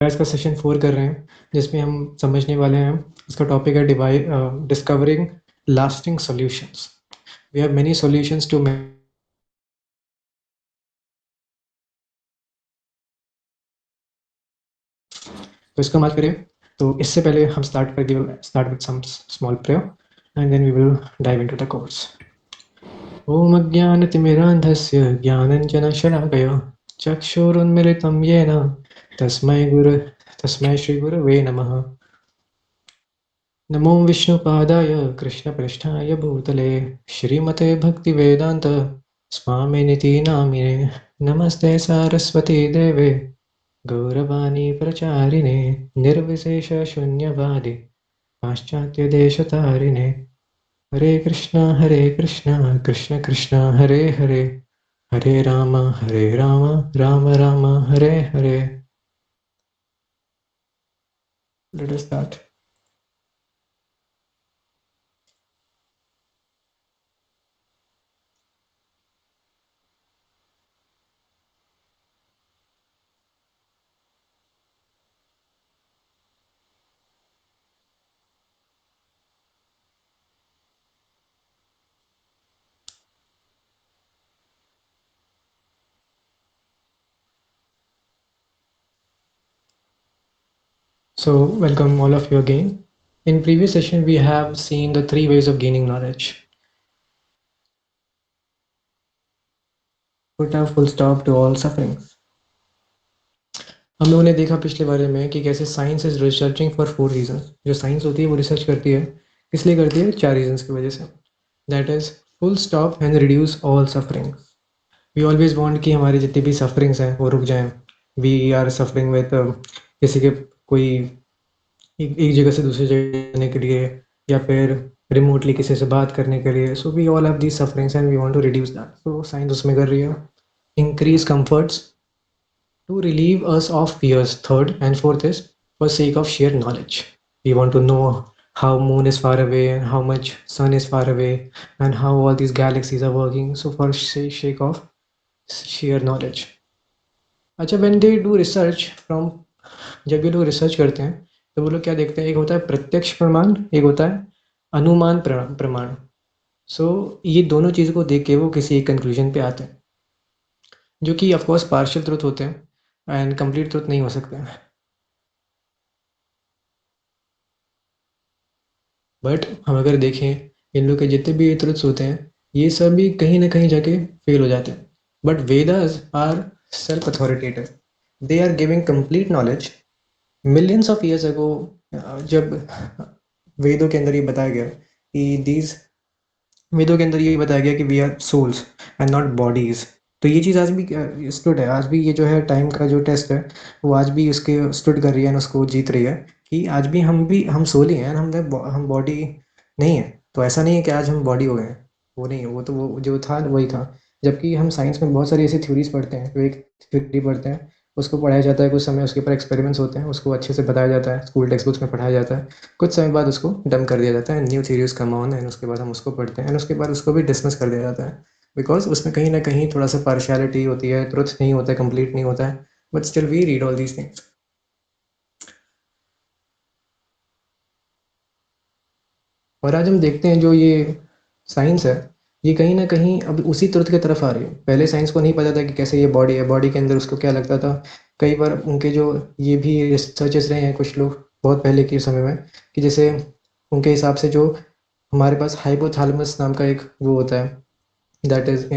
आज का सेशन 4 कर रहे हैं, जिसमें हम समझने वाले हैं। इसका टॉपिक है discovering lasting solutions. We have many solutions to तो इसको बात करें तो इससे पहले हम start with some small prayer and then we will dive into the course. ओम अज्ञानतिमिरान्धस्य ज्ञानञ्जनशलाकया चक्षुरुन्मिलितं येन तस्मै श्रीगुरवे नमः। नमो विष्णुपादाय कृष्णपृष्ठाय भूतले श्रीमते भक्तिवेदान्त स्वामिनिति नामिने। नमस्ते सारस्वती देवे गौरवाणी प्रचारिणे निर्विशेषशून्यवादि पाश्चात्यदेशतारिणे। हरे कृष्णा कृष्ण कृष्ण हरे हरे, हरे Ram Ram Ram Hare Hare. Let us start. So, welcome all of you again. In previous session, we have seen the 3 ways of gaining knowledge. Put a full stop to all sufferings. हम लोगों ने देखा पिछले बारे में कि कैसे science is researching for 4 reasons. जो साइंस होती है वो रिसर्च करती है, इसलिए करती है 4 रीजंस की वजह से। That is full stop and reduce all sufferings. We always want कि हमारी जितनी भी सफरिंग्स हैं वो रुक जाएं। वी आर सफरिंग विद किसी के कोई एक जगह से दूसरी जगह जाने के लिए, या फिर रिमोटली किसी से बात करने के लिए। So we all have these sufferings and we want to reduce that. So science उसमें कर रही है। Increase comforts to relieve us of fears. Third and fourth is for sake of sheer knowledge. We want to know how moon is far away and how much sun is far away and how all these galaxies are working. So for sake of sheer knowledge. अच्छा, when they do research from, जब ये लोग research करते हैं तो वो लोग क्या देखते हैं? एक होता है प्रत्यक्ष प्रमाण, एक होता है अनुमान प्रमाण। सो ये दोनों चीज़ों को देख के वो किसी एक कंक्लूजन पे आते हैं, जो कि ऑफ कोर्स पार्शियल ट्रुथ होते हैं एंड कंप्लीट ट्रुथ नहीं हो सकते हैं। बट हम अगर देखें, इन लोग के जितने भी ट्रुथ्स होते हैं ये सब भी कहीं ना कहीं जाके फेल हो जाते हैं। But Vedas are self authoritative, they are giving complete knowledge. Millions of years ago जब वेदों के अंदर ये बताया गया कि दीज वेदों के अंदर ये बताया गया कि we are souls and not bodies. तो ये चीज़ आज भी स्टूड है। आज भी ये जो है टाइम का जो टेस्ट है वो आज भी उसके स्टूड कर रही है, उसको जीत रही है कि आज भी हम सोल ही हैं, हम बॉडी नहीं है। तो ऐसा नहीं है कि आज हम बॉडी हो गए हैं, वो नहीं है। वो तो वो जो था वही था। जबकि हम साइंस में बहुत सारी ऐसी थ्योरीज पढ़ते हैं। जो एक थ्योरी पढ़ते हैं, उसको पढ़ाया जाता है कुछ समय, उसके ऊपर एक्सपेरिमेंट्स होते हैं, उसको अच्छे से बताया जाता है, स्कूल टेक्स्ट बुक्स में पढ़ाया जाता है। कुछ समय बाद उसको डंप कर दिया जाता है, new theories come on, and उसके बाद हम उसको पढ़ते हैं, एंड उसके बाद उसको भी डिसमिस कर दिया जाता है। बिकॉज उसमें कहीं ना कहीं थोड़ा सा पार्शियलिटी होती है, ट्रुथ नहीं होता है, कंप्लीट नहीं होता है। But still we read all these things. और आज हम देखते हैं जो ये साइंस है, ये कहीं ना कहीं अब उसी ट्रुथ की तरफ आ रही है। पहले साइंस को नहीं पता था कि कैसे ये बॉडी है, बॉडी के अंदर उसको क्या लगता था। कई बार उनके जो ये भी रिसर्चर्स रहे हैं कुछ लोग बहुत पहले के समय में, कि जैसे उनके हिसाब से जो हमारे पास हाइपोथैलेमस नाम का एक वो होता है, दैट इज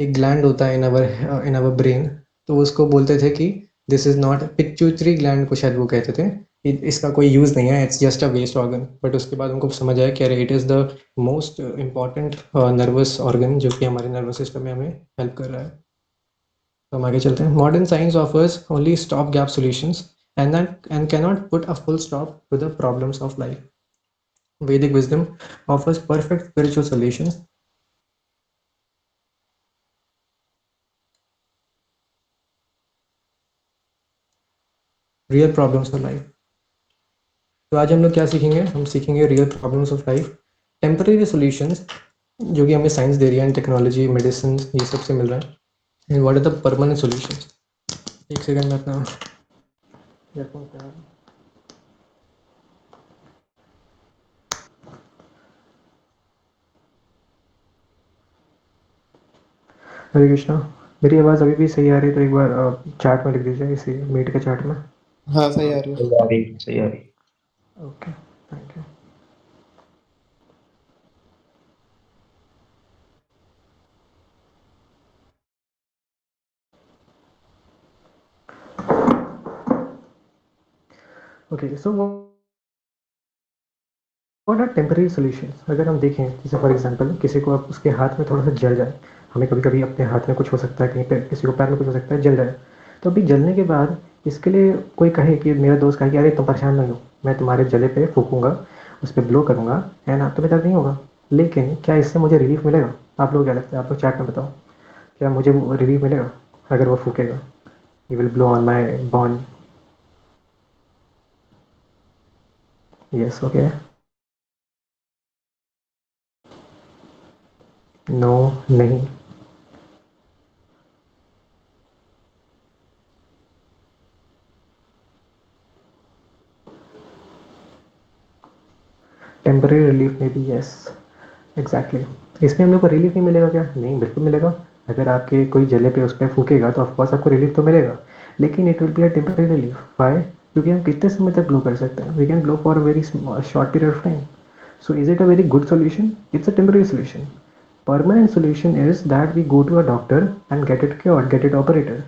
एक ग्लैंड होता है इन अवर ब्रेन। तो उसको बोलते थे कि this is not pituitary gland, को शायद वो कहते थे। इसका कोई यूज़ नहीं है, it's just a waste organ. But उसके बाद उनको समझ आया कि अरे it is the most important nervous organ, जो कि हमारे नर्वस सिस्टम में हमें हेल्प कर रहा है। तो हम आगे चलते हैं। Modern science offers only stop gap solutions and cannot put a full stop to the problems of life. Vedic wisdom offers perfect spiritual solutions, real problems of life. तो आज हम लोग क्या सीखेंगे? हम सीखेंगे real problems of life, temporary solutions जो कि हमें साइंस दे रही है, टेक्नोलॉजी, मेडिसिन, ये सब से मिल रहा है, and what are the permanent solutions. एक सेकंड में अपना ईयरफोन पे आ। हरे कृष्णा। मेरी आवाज़ अभी भी सही आ रही है तो एक बार चैट में लिख दीजिए, इसी मीट के चैट में। हाँ सही आ रही है। सही आ रही, सही आ रही। Okay, thank you. Okay, so what are temporary solutions? अगर हम देखें, जैसे फॉर एग्जांपल किसी को आप उसके हाथ में थोड़ा-सा जल जाए, हमें कभी-कभी अपने हाथ में कुछ हो सकता है, कहीं पे किसी को पैर में कुछ हो सकता है, जल जाए। तो अभी जलने के बाद इसके लिए कोई कहे कि मेरा दोस्त कहे कि अरे तुम परेशान नहीं हो, मैं तुम्हारे जले पे फूँकूँगा, उस पे ब्लो करूँगा, है ना? तुम्हें दर्द नहीं होगा। लेकिन क्या इससे मुझे रिलीफ़ मिलेगा? आप लोगों को क्या लगता है? आप लोग चैट में बताओ, क्या मुझे वो रिलीफ़ मिलेगा अगर वो फूँकेगा? He will blow on my burn. Yes, okay. No, नहीं। टेम्परेरी रिलीफ में भी यस, एग्जैक्टली। इसमें हम लोग को रिलीफ नहीं मिलेगा क्या? नहीं, बिल्कुल मिलेगा। अगर आपके कोई जले पे उस पर फूकेगा तो ऑफकोर्स आपको रिलीफ तो मिलेगा, लेकिन it will be a temporary relief. Why? क्योंकि हम कितने समय तक ब्लो कर सकते हैं? We can blow for a very short period of time. So is it a very good solution? It's a temporary solution. Permanent solution is that we go to a doctor and get it cured, get it operated,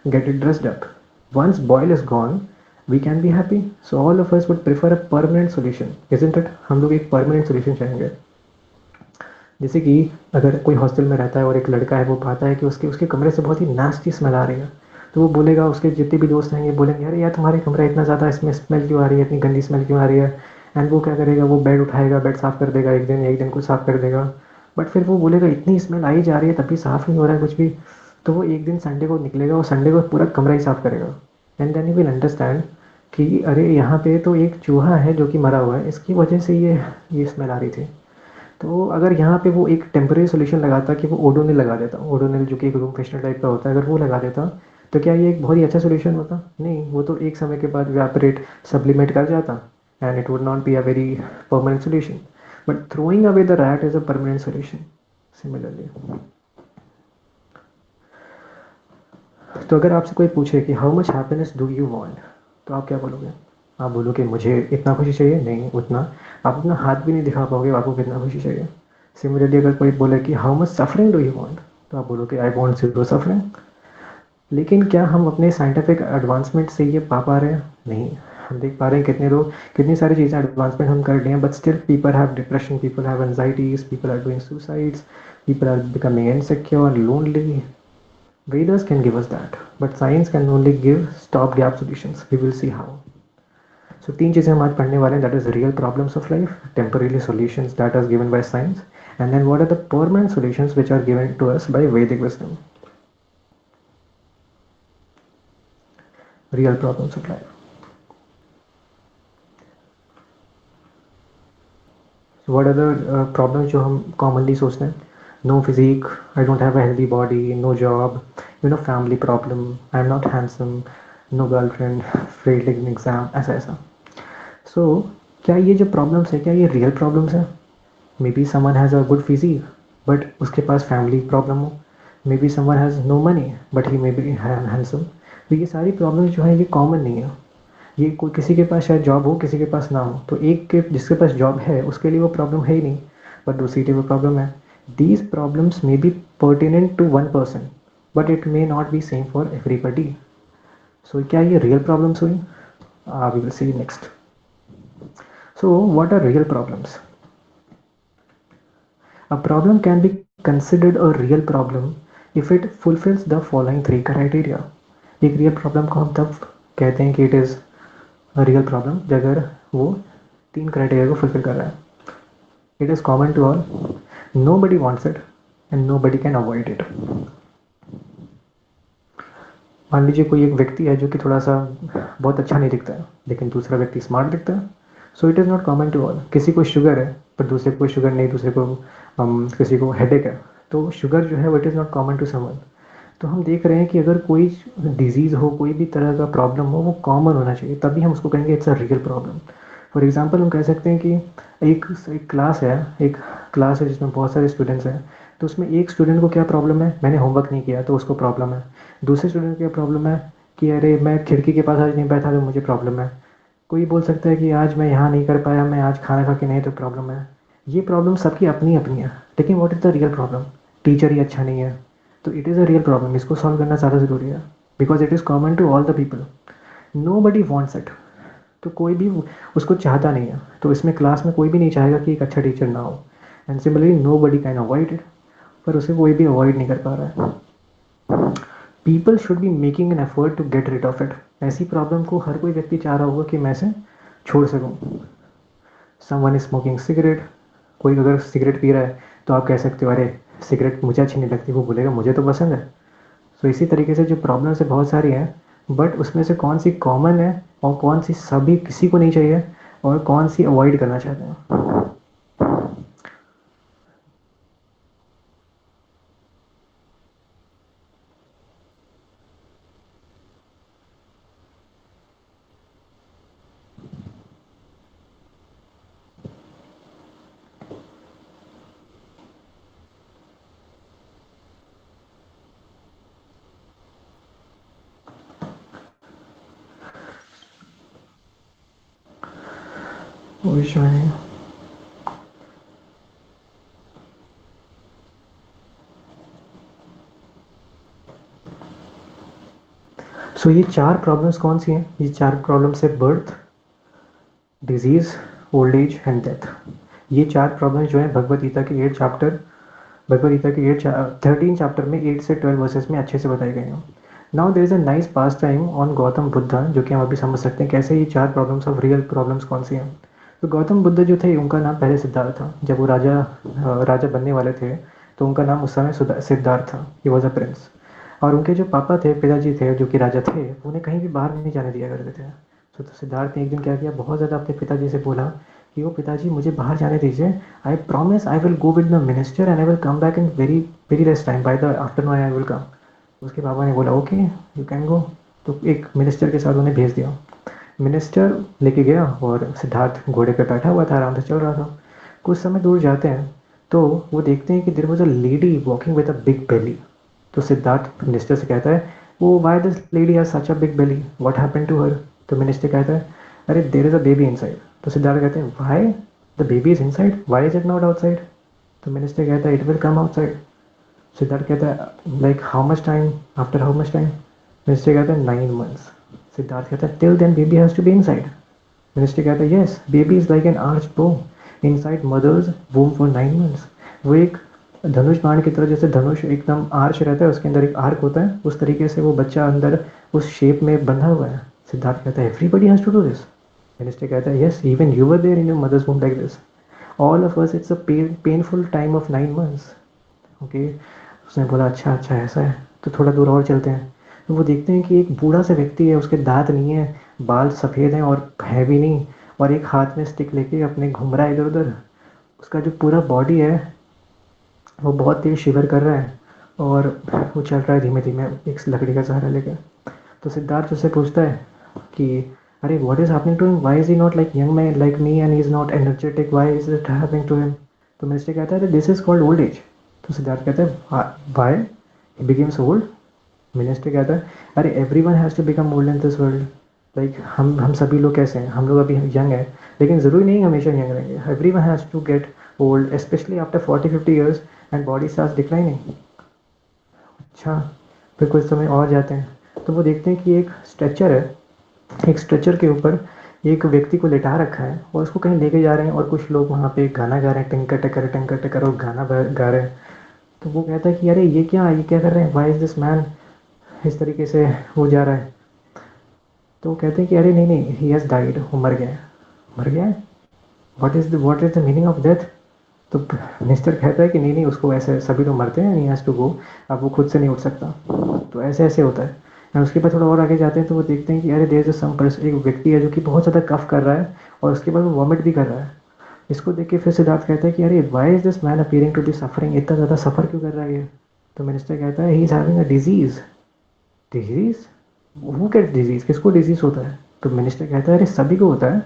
get it dressed up. Once boil is gone, we can be happy. So all of us would prefer a permanent solution, isn't it? हम लोग एक permanent solution चाहेंगे। जैसे कि अगर कोई hostel में रहता है और एक लड़का है, वो पाता है कि उसके उसके कमरे से बहुत ही नास्टी स्मेल आ रही है, तो वो बोलेगा, उसके जितने भी दोस्त हैं बोलेंगे अरे यार तुम्हारे कमरा इतना ज़्यादा इसमें स्मेल क्यों आ रही है, इतनी गंदी स्मेल क्यों आ रही है। एंड वो क्या करेगा, वो बेड उठाएगा, बेड साफ़ कर देगा, एक दिन कुछ साफ़ कर देगा। बट फिर वो बोलेगा इतनी स्मेल आई जा रही है तब भी साफ़ नहीं हो रहा है कुछ भी। तो वो एक दिन संडे को निकलेगा और संडे को पूरा कमरा ही साफ़ करेगा। And then you will understand कि अरे यहाँ पे तो एक चूहा है जो कि मरा हुआ है, इसकी वजह से ये स्मेल आ रही थी। तो अगर यहाँ पे वो एक टेम्परेरी सॉल्यूशन लगाता कि वो ओडोनिल लगा देता, ओडोनिल जो कि एक रूम फ्रेशनर टाइप का होता है, अगर वो लगा देता तो क्या ये एक बहुत ही अच्छा सॉल्यूशन होता? नहीं, वो तो एक समय के बाद इवेपोरेट, सब्लिमेट कर जाता, and it would not be a very permanent solution. But throwing away the rat is a permanent solution. Similarly, तो अगर आपसे कोई पूछे कि how much happiness do you want, तो आप क्या बोलोगे? आप बोलोगे मुझे इतना खुशी चाहिए, नहीं उतना। आप अपना हाथ भी नहीं दिखा पाओगे आपको कितना खुशी चाहिए। सिमिलरली अगर कोई बोले कि how much suffering do you want, तो आप बोलोगे आई वांट ज़ीरो सफरिंग। लेकिन क्या हम अपने साइंटिफिक एडवांसमेंट से ये पा रहे हैं? नहीं। हम देख पा रहे हैं कितने लोग, कितनी सारी चीज़ें एडवांसमेंट हम कर रहे हैं, but still people have depression, people have anxieties, people are doing suicides, people are becoming insecure, lonely. Vedas can give us that, but science can only give stopgap solutions. We will see how. So तीन चीज़ें हम आज पढ़ने वाले हैं, that is real problems of life, temporary solutions that are given by science, and then what are the permanent solutions which are given to us by Vedic wisdom. Real problems of life. So what are the problems जो हम commonly सोचते हैं? No physique, I don't have a healthy body, no job, family problem, I'm not handsome, no girlfriend, failed in exam, ऐसा ऐसा। सो क्या ये जो problems है, क्या ये रियल प्रॉब्लम्स हैं? Maybe someone has a good physique but उसके पास फैमिली प्रॉब्लम हो। Maybe someone has no money but he may be handsome. तो ये सारी प्रॉब्लम्स जो है ये कॉमन नहीं है। ये कोई किसी के पास शायद जॉब हो, किसी के पास ना हो, तो एक के जिसके पास जॉब है उसके लिए वो प्रॉब्लम है ही नहीं, बट दूसरी के लिए वो प्रॉब्लम है। These problems may be pertinent to one person but it may not be same for everybody. So क्या ये रियल प्रॉब्लम्स हुई? We will see next. So, what are real problems? A problem can be considered a real problem if it fulfills the following three criteria. एक real problem को हम तब कहते हैं कि it is a real problem अगर वो तीन criteria को fulfill कर रहा है. It is common to all, nobody wants it, and nobody can avoid it. मान लीजिए कोई एक व्यक्ति है जो कि थोड़ा सा बहुत अच्छा नहीं दिखता है, लेकिन दूसरा व्यक्ति स्मार्ट दिखता है। So it is not common to all. किसी को शुगर है पर दूसरे को शुगर नहीं, दूसरे को किसी को हेडेक है, तो शुगर जो है वो it is not common to someone. तो हम देख रहे हैं कि अगर कोई डिजीज़ हो, कोई भी तरह का प्रॉब्लम हो, वो कॉमन होना चाहिए, तभी हम उसको कहेंगे it's a real problem. For example हम कह सकते हैं कि एक क्लास है जिसमें बहुत सारे स्टूडेंट्स हैं, तो उसमें एक स्टूडेंट को क्या प्रॉब्लम है, मैंने होमवर्क नहीं किया तो उसको प्रॉब्लम है। दूसरे स्टूडेंट को क्या प्रॉब्लम है कि अरे मैं खिड़की के पास आज नहीं बैठा तो मुझे प्रॉब्लम है। कोई बोल सकता है कि आज मैं यहाँ नहीं कर पाया, मैं आज खाना खा के नहीं तो प्रॉब्लम है। ये प्रॉब्लम सबकी अपनी अपनी है, लेकिन what is the real problem? Teacher ही अच्छा नहीं है, तो it is a real problem, इसको सॉल्व करना ज़्यादा ज़रूरी है, because it is common to all the people. Nobody wants it. तो कोई भी उसको चाहता नहीं है, तो इसमें क्लास में कोई भी नहीं चाहेगा कि एक अच्छा टीचर ना हो। And similarly nobody can avoid it, पर उसे कोई भी अवॉइड नहीं कर पा रहा है। People should be making an effort to get rid of it. ऐसी प्रॉब्लम को हर कोई व्यक्ति चाह रहा होगा कि मैं इसे छोड़ सकूँ। समवन इज स्मोकिंग सिगरेट, कोई अगर सिगरेट पी रहा है तो आप कह सकते हो अरे सिगरेट मुझे अच्छी नहीं लगती, वो बोलेगा मुझे तो पसंद है। सो इसी तरीके से जो प्रॉब्लम्स है बहुत सारी हैं, बट उसमें से कौन सी कॉमन है और कौन सी सभी किसी को नहीं चाहिए और कौन सी अवॉइड करना चाहते हैं। विश्व सो ये चार प्रॉब्लम्स कौन सी हैं? ये चार प्रॉब्लम्स है birth, disease, old age and death. ये चार प्रॉब्लम्स जो है भगवत गीता के 8 चैप्टर, भगवद गीता के 13 चैप्टर में 8 से 12 वर्सेस में अच्छे से बताई गई हैं। Now there is a nice pass time on Gautam Buddha, जो कि हम अभी समझ सकते हैं कैसे ये चार प्रॉब्लम्स ऑफ रियल प्रॉब्लम्स कौन सी हैं। तो गौतम बुद्ध जो थे उनका नाम पहले सिद्धार्थ था। जब वो राजा बनने वाले थे तो उनका नाम उस समय सिद्धार्थ था, ही वॉज अ प्रिंस। और उनके जो पापा थे, पिताजी थे जो कि राजा थे, वो उन्हें कहीं भी बाहर नहीं जाने दिया करते थे। तो सिद्धार्थ ने एक दिन क्या किया, बहुत ज़्यादा अपने पिताजी से बोला कि वो पिताजी मुझे बाहर जाने दीजिए, I promise I will go with the minister and I will come back in very very less time, by the afternoon I will come. उसके पापा ने बोला ओके यू कैन गो। तो एक मिनिस्टर के साथ उन्हें भेज दिया। मिनिस्टर लेके गया और सिद्धार्थ घोड़े पे बैठा हुआ था, आराम से चल रहा था। कुछ समय दूर जाते हैं तो वो देखते हैं कि there was a lady walking with a big belly. तो सिद्धार्थ मिनिस्टर से कहता है वो why this lady has such a big belly, what happened to her? तो मिनिस्टर कहता है अरे there is a baby inside. तो सिद्धार्थ कहते हैं why the baby is inside, why is it not outside? तो मिनिस्टर कहता है it will come outside. Siddharth कहता है like how much time, after how much time? Minister कहता है 9 months। सिद्धार्थ कहता है till then baby has to be inside. Minister कहता है yes baby is like an arch bow inside mother's womb for 9 months। वो एक धनुष बाण की तरह, जैसे धनुष एकदम आर्च रहता है उसके अंदर एक आर्क होता है, उस तरीके से वो बच्चा अंदर उस शेप में बंधा हुआ है। सिद्धार्थ कहता है everybody has to do this. Minister कहता है yes even you were there in your mother's womb like this, all of us it's a painful time of 9 months। Okay. उसने बोला अच्छा अच्छा ऐसा है, तो थोड़ा दूर और चलते हैं। तो वो देखते हैं कि एक बूढ़ा सा व्यक्ति है, उसके दांत नहीं है, बाल सफ़ेद हैं और है भी नहीं, और एक हाथ में स्टिक लेके अपने घूम रहा है इधर उधर। उसका जो पूरा बॉडी है वो बहुत तेज़ शिवर कर रहा है और वो चल रहा है धीमे धीमे एक लकड़ी का सहारा लेकर। तो सिद्धार्थ उससे पूछता है कि अरे what is happening to him, why is he not like young man like me and he is not energetic, why is it happening to him? तो मिनिस्टर कहता है this is called old age. तो सिद्धार्थ कहता है why he becomes old? Minister कहता है अरे everyone has to become old in this world. Like हम सभी लोग कैसे हैं, हम लोग अभी यंग हैं, लेकिन ज़रूरी नहीं हमेशा यंग रहेंगे। Everyone has to get old specially after 40-50 years and body starts declining. अच्छा, फिर कुछ समय और जाते हैं तो वो देखते हैं कि एक स्ट्रेचर है, एक स्ट्रेचर के ऊपर एक व्यक्ति को लिटा रखा है और उसको कहीं लेके जा रहे हैं, और कुछ लोग वहाँ पे गाना गा रहे हैं, टिंकर टिकर और गाना गा रहे हैं। तो वो कहता है कि अरे ये क्या कर रहे हैं, वाई इज़ दिस मैन इस तरीके से हो जा रहा है? तो वो कहते हैं कि अरे नहीं नहीं ही हैज़ डाइड, वो मर गया है। मर गया है? What is the meaning of death? तो मिनिस्टर कहता है कि नहीं नहीं उसको ऐसे सभी तो मरते हैं, ही हैज़ टू गो, अब वो खुद से नहीं उठ सकता। तो ऐसे ऐसे होता है। और उसके बाद थोड़ा और आगे जाते हैं तो वो देखते हैं कि अरे देयर इज सम पर्सन, एक व्यक्ति है जो कि बहुत ज़्यादा कफ कर रहा है और उसके बाद वो वॉमिट भी कर रहा है। इसको देख के फिर सिद्धार्थ कहता है कि अरे why is this man appearing to be suffering, इतना ज़्यादा सफ़र क्यों कर रहा है ये? तो मिनिस्टर कहता है he is having a disease. Disease? Who gets disease? किसको डिजीज़ होता है? तो मिनिस्टर कहता है अरे सभी को होता है,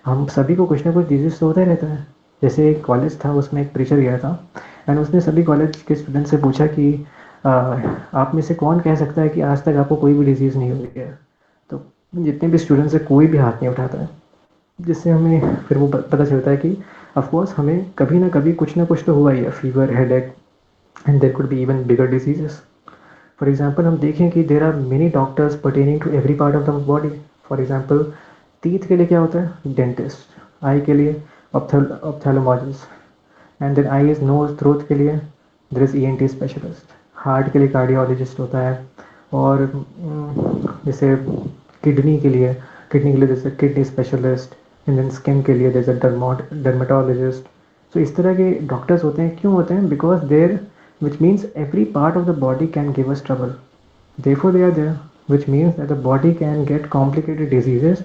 हम सभी को कुछ ना कुछ डिजीज़ तो होता ही रहता है। जैसे एक कॉलेज था, उसमें एक प्रीचर गया था एंड उसने सभी कॉलेज के स्टूडेंट से पूछा कि आप में से कौन कह सकता है कि आज तक आपको कोई भी डिजीज़ नहीं हुई है? तो जितने भी स्टूडेंट्स हैं कोई भी हाथ नहीं उठाता है, जिससे हमें फिर वो पता चलता है कि ऑफ कोर्स हमें कभी ना कुछ तो हुआ ही है, fever, headache and there could be even bigger diseases. For example हम देखें कि there are many doctors pertaining to every part of the body. For example teeth के लिए क्या होता है? डेंटिस्ट। आई के लिए ophthalmologist. And then eyes, nose, throat के लिए there is ENT specialist. Heart के लिए कार्डियोलॉजिस्ट होता है। और जैसे किडनी के लिए जैसे kidney specialist. And then skin के लिए जैसे डर्माटोलॉजिस्ट। तो इस तरह के डॉक्टर्स होते हैं, क्यों होते हैं? Because there which means every part of the body can give us trouble. Therefore, they are there, which means that the body can get complicated diseases.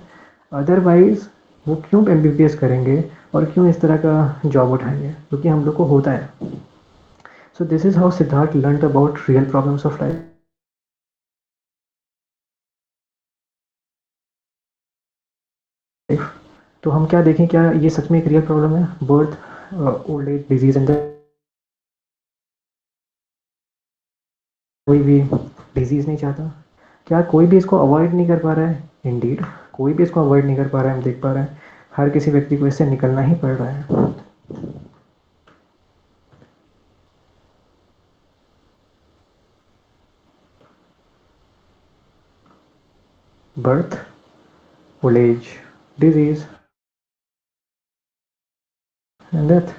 Otherwise, वो क्यों MBBS करेंगे और क्यों इस तरह का जॉब उठाएंगे? क्योंकि हम लोग को होता है। So this is how Siddharth learned about real problems of life. तो हम क्या देखें, क्या ये सच में एक रियल प्रॉब्लम है? Birth, old age, disease and कोई भी डिजीज़ नहीं चाहता। क्या कोई भी इसको अवॉइड नहीं कर पा रहा है? इंडीड कोई भी इसको अवॉइड नहीं कर पा रहा है, हम देख पा रहे हैं हर किसी व्यक्ति को इससे निकलना ही पड़ रहा है। Birth, old age, disease and death.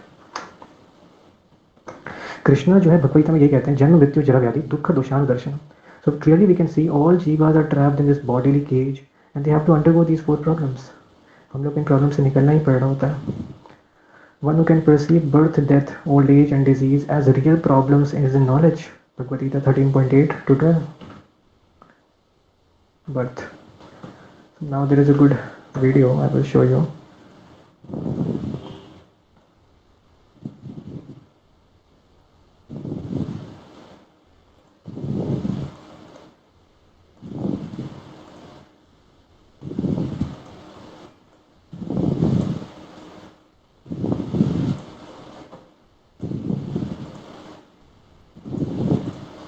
Krishna जो है भगवद गीता में यही कहते हैं, जन्म मृत्यु जरा व्याधि दुख दोषान दर्शन। So clearly we can see all जीवास are trapped in this bodily cage and they have to undergo these 4 problems. हम लोग इन प्रॉब्लम से निकलना ही पड़ रहा होता है। One who can perceive birth, death, old age and disease as real problems is in knowledge. Bhagavad Gita 13.8 to 12. Birth. Now there is a good video I will show you.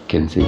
Can see.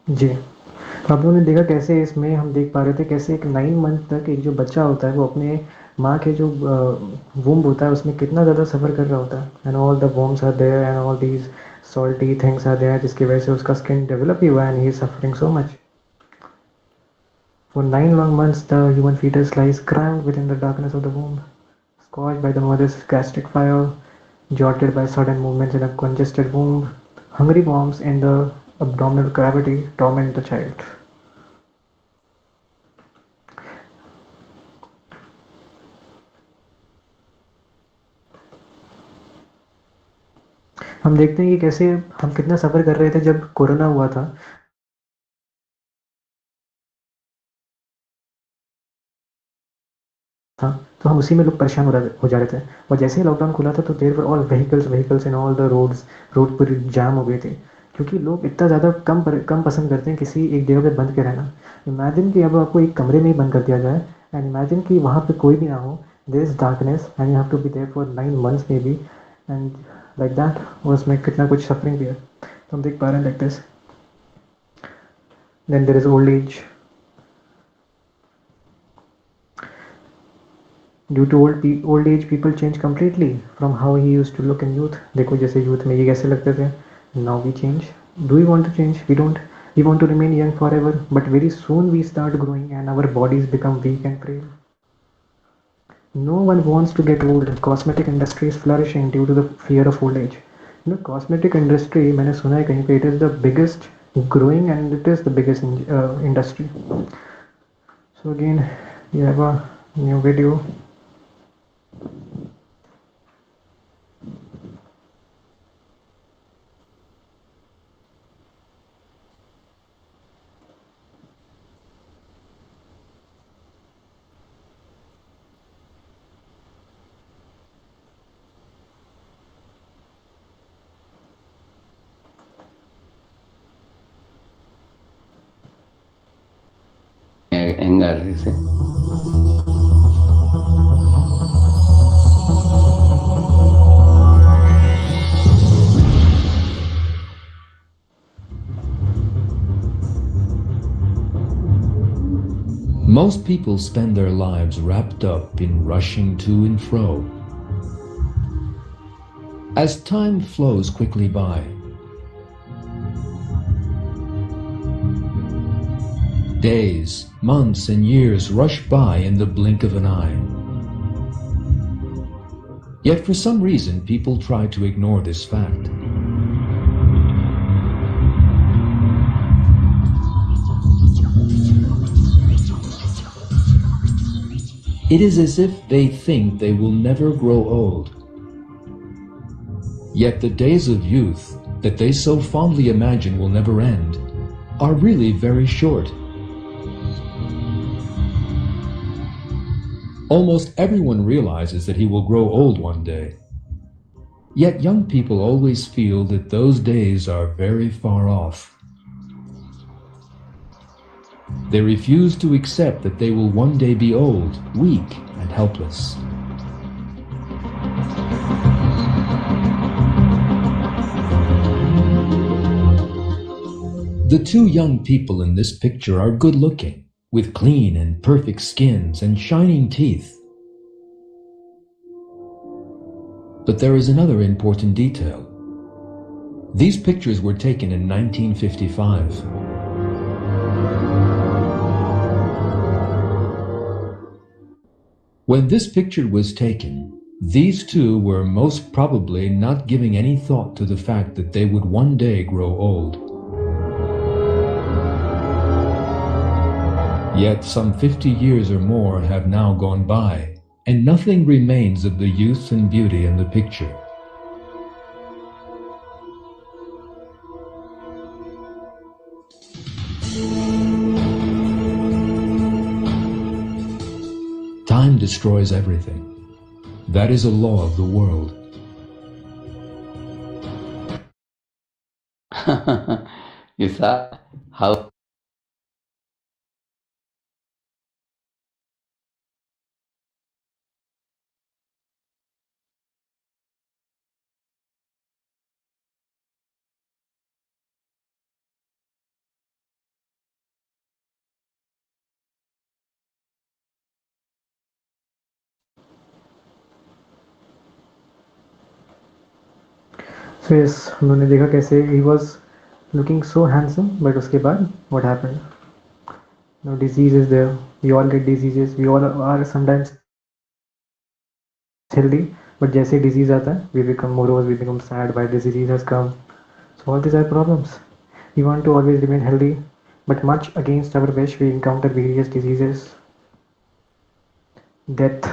जी। आप लोगों ने देखा कैसे इसमें हम देख पा रहे थे कैसे एक 9 मंथ तक एक जो बच्चा होता है वो अपने माँ के जो वूम्ब होता है उसमें कितना ज़्यादा सफ़र कर रहा होता है and all the worms are there and all these salty things are there जिसकी वजह से उसका स्किन डेवलप ही हुआ है and he is suffering so much for 9 long months the human fetus lies crammed within the darkness of the womb scorched by the mother's gastric fire jolted by sudden movements in a congested womb hungry worms in the abdominal cavity torment the child. हम देखते हैं कि कैसे हम कितना सफ़र कर रहे थे जब कोरोना हुआ था तो हम उसी में लोग परेशान हो जा रहे थे और जैसे ही लॉकडाउन खुला था तो there were all vehicles in all the roads road पूरी जाम हो गई थी क्योंकि लोग इतना ज़्यादा कम पसंद करते हैं किसी एक जगह पे बंद के रहना इमेजिन कि अब आपको एक कमरे में ही बंद कर दिया जाए एंड इमेजिन कि वहाँ पे कोई भी ना हो there is darkness and you have to be there for 9 months maybe and like that और उसमें कितना कुछ सफरिंग भी है तो हम देख पा रहे हैं like this then there is old age due to old age people change completely from how he used to look in youth देखो जैसे यूथ में ये कैसे लगते थे now we change do you want to change we don't we want to remain young forever but very soon we start growing and our bodies become weak and frail no one wants to get old cosmetic industry is flourishing due to the fear of old age you know cosmetic industry मैंने सुना है कहीं पे it is the biggest growing and it is the biggest industry so again you have a new video. Engar, dice. Most people spend their lives wrapped up in rushing to and fro. As time flows quickly by, days, months, and years rush by in the blink of an eye. Yet for some reason, people try to ignore this fact. It is as if they think they will never grow old. Yet the days of youth that they so fondly imagine will never end are really very short. Almost everyone realizes that he will grow old one day. Yet young people always feel that those days are very far off. They refuse to accept that they will one day be old, weak, and helpless. The two young people in this picture are good looking, with clean and perfect skins and shining teeth. But there is another important detail. These pictures were taken in 1955. When this picture was taken, these two were most probably not giving any thought to the fact that they would one day grow old. Yet some 50 years or more have now gone by, and nothing remains of the youth and beauty in the picture. Time destroys everything. That is a law of the world. You saw how so yes, हम लोगों ने देखा कैसे he was looking so handsome, but उसके बाद what happened? No, disease is there, we all get diseases, we all are sometimes healthy, but जैसे disease आता है we become morose, we become sad why this disease has come. So all these are problems. We want to always remain healthy, but much against our wish we encounter various diseases. Death,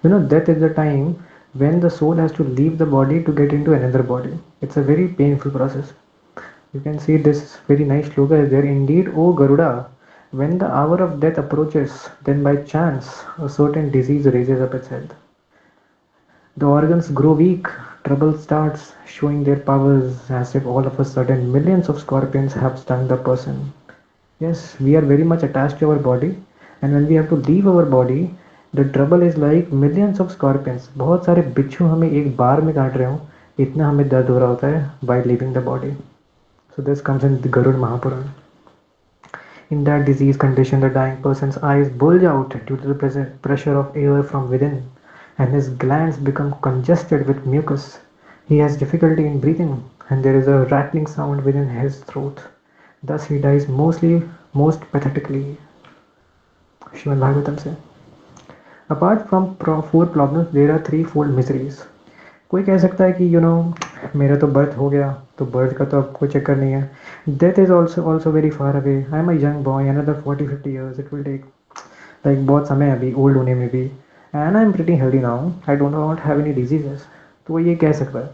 you know, death is the time when the soul has to leave the body to get into another body. It's a very painful process. You can see this very nice shloka is there: indeed, O Garuda, when the hour of death approaches, then by chance a certain disease raises up its head. The organs grow weak, trouble starts showing their powers, as if all of a sudden millions of scorpions have stung the person. Yes, we are very much attached to our body, and when we have to leave our body, the trouble is like millions of scorpions. बहुत सारे बिच्छू हमें एक बार में काट रहे हो, इतना हमें दर्द हो रहा होता है by leaving the body. So this comes in the Garud Mahapuran. In that disease condition, the dying person's eyes bulge out due to the pressure of air from within, and his glands become congested with mucus. He has difficulty in breathing, and there is a rattling sound within his throat. Thus, he dies most pathetically. Srimad Bhagavatam से. Apart from four problems, there are threefold miseries. कोई कह सकता है कि मेरा तो birth हो गया, तो बर्थ का तो अब कोई चक्कर नहीं है. Death is also very far away. I am a young boy, another 40-50 years it will take, like बहुत समय है अभी ओल्ड होने में भी, and I am pretty healthy now, I don't not have any diseases. तो वो ये कह सकता है.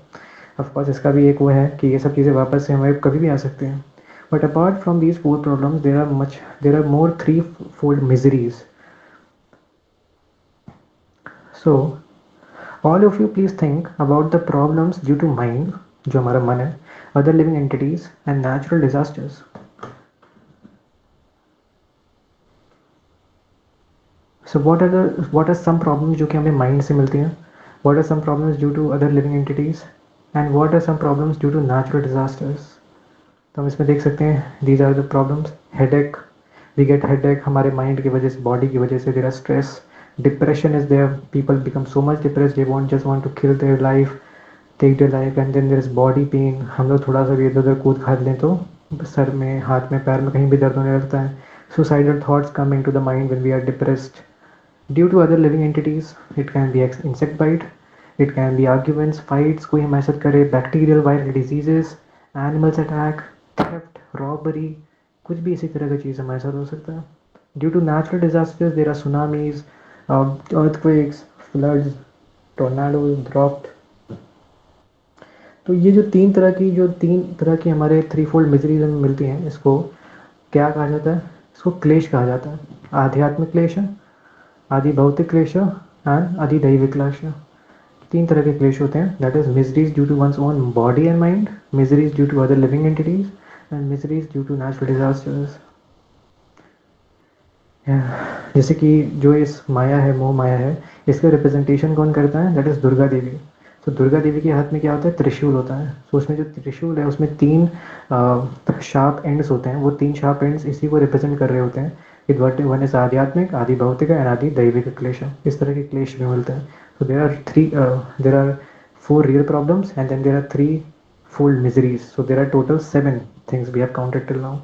ऑफकोर्स इसका भी एक वो है कि ये सब चीज़ें वापस से हमें कभी भी आ सकती हैं. But apart from these four problems there are more three fold miseries. So all of you please think about the problems due to mind, जो हमारा मन है, other living entities and natural disasters. So what are some problems जो कि हमें mind से मिलती हैं? What are some problems due to other living entities and what are some problems due to natural disasters? तो हम इसमें देख सकते हैं, these are the problems. Headache, we get headache हमारे mind की वजह से, body की वजह से. there are stress, depression is there, people become so much depressed they just want to kill their life, take their life. And then there is body pain, हम लोग थोड़ा सा भी इधर उधर कूद खाद लें तो सर में, हाथ में, पैर में कहीं भी दर्द होने लगता है. suicidal thoughts come into the mind when we are depressed. Due to other living entities, it can be insect bite, it can be arguments, fights, कोई हमारे साथ करे, bacterial viral diseases, animals attack, theft, robbery, कुछ भी इसी तरह की चीज़ हमारे साथ हो सकता है. Due to natural disasters, there are tsunamis, earthquakes, floods, tornadoes, drought. तो ये जो तीन तरह की हमारे थ्री फोल्ड मिजरीज हमें मिलती हैं, इसको क्या कहा जाता है? इसको क्लेश कहा जाता है. आध्यात्मिक क्लेश, आदि भौतिक क्लेश एंड आदि दैविक क्लेश. तीन तरह के क्लेश होते हैं. That is miseries due to one's own body and mind, miseries due to other living entities and miseries due to natural disasters. जैसे कि जो इस माया है, मोह माया है, इसका रिप्रेजेंटेशन कौन करता है? That is Durga Devi. तो दुर्गा देवी के हाथ में क्या होता है? त्रिशूल होता है. तो उसमें जो त्रिशूल है उसमें तीन शार्प एंड्स होते हैं. वो तीन शार्प एंड्स इसी को रिप्रेजेंट कर रहे होते हैं. वन इज आध्यात्मिक, आदि भौतिक एंड आदि दैविक क्लेश. इस तरह के क्लेश भी मिलते हैं. तो there are four real problems and then there are three fold miseries. So there are total 7 things we have counted till now.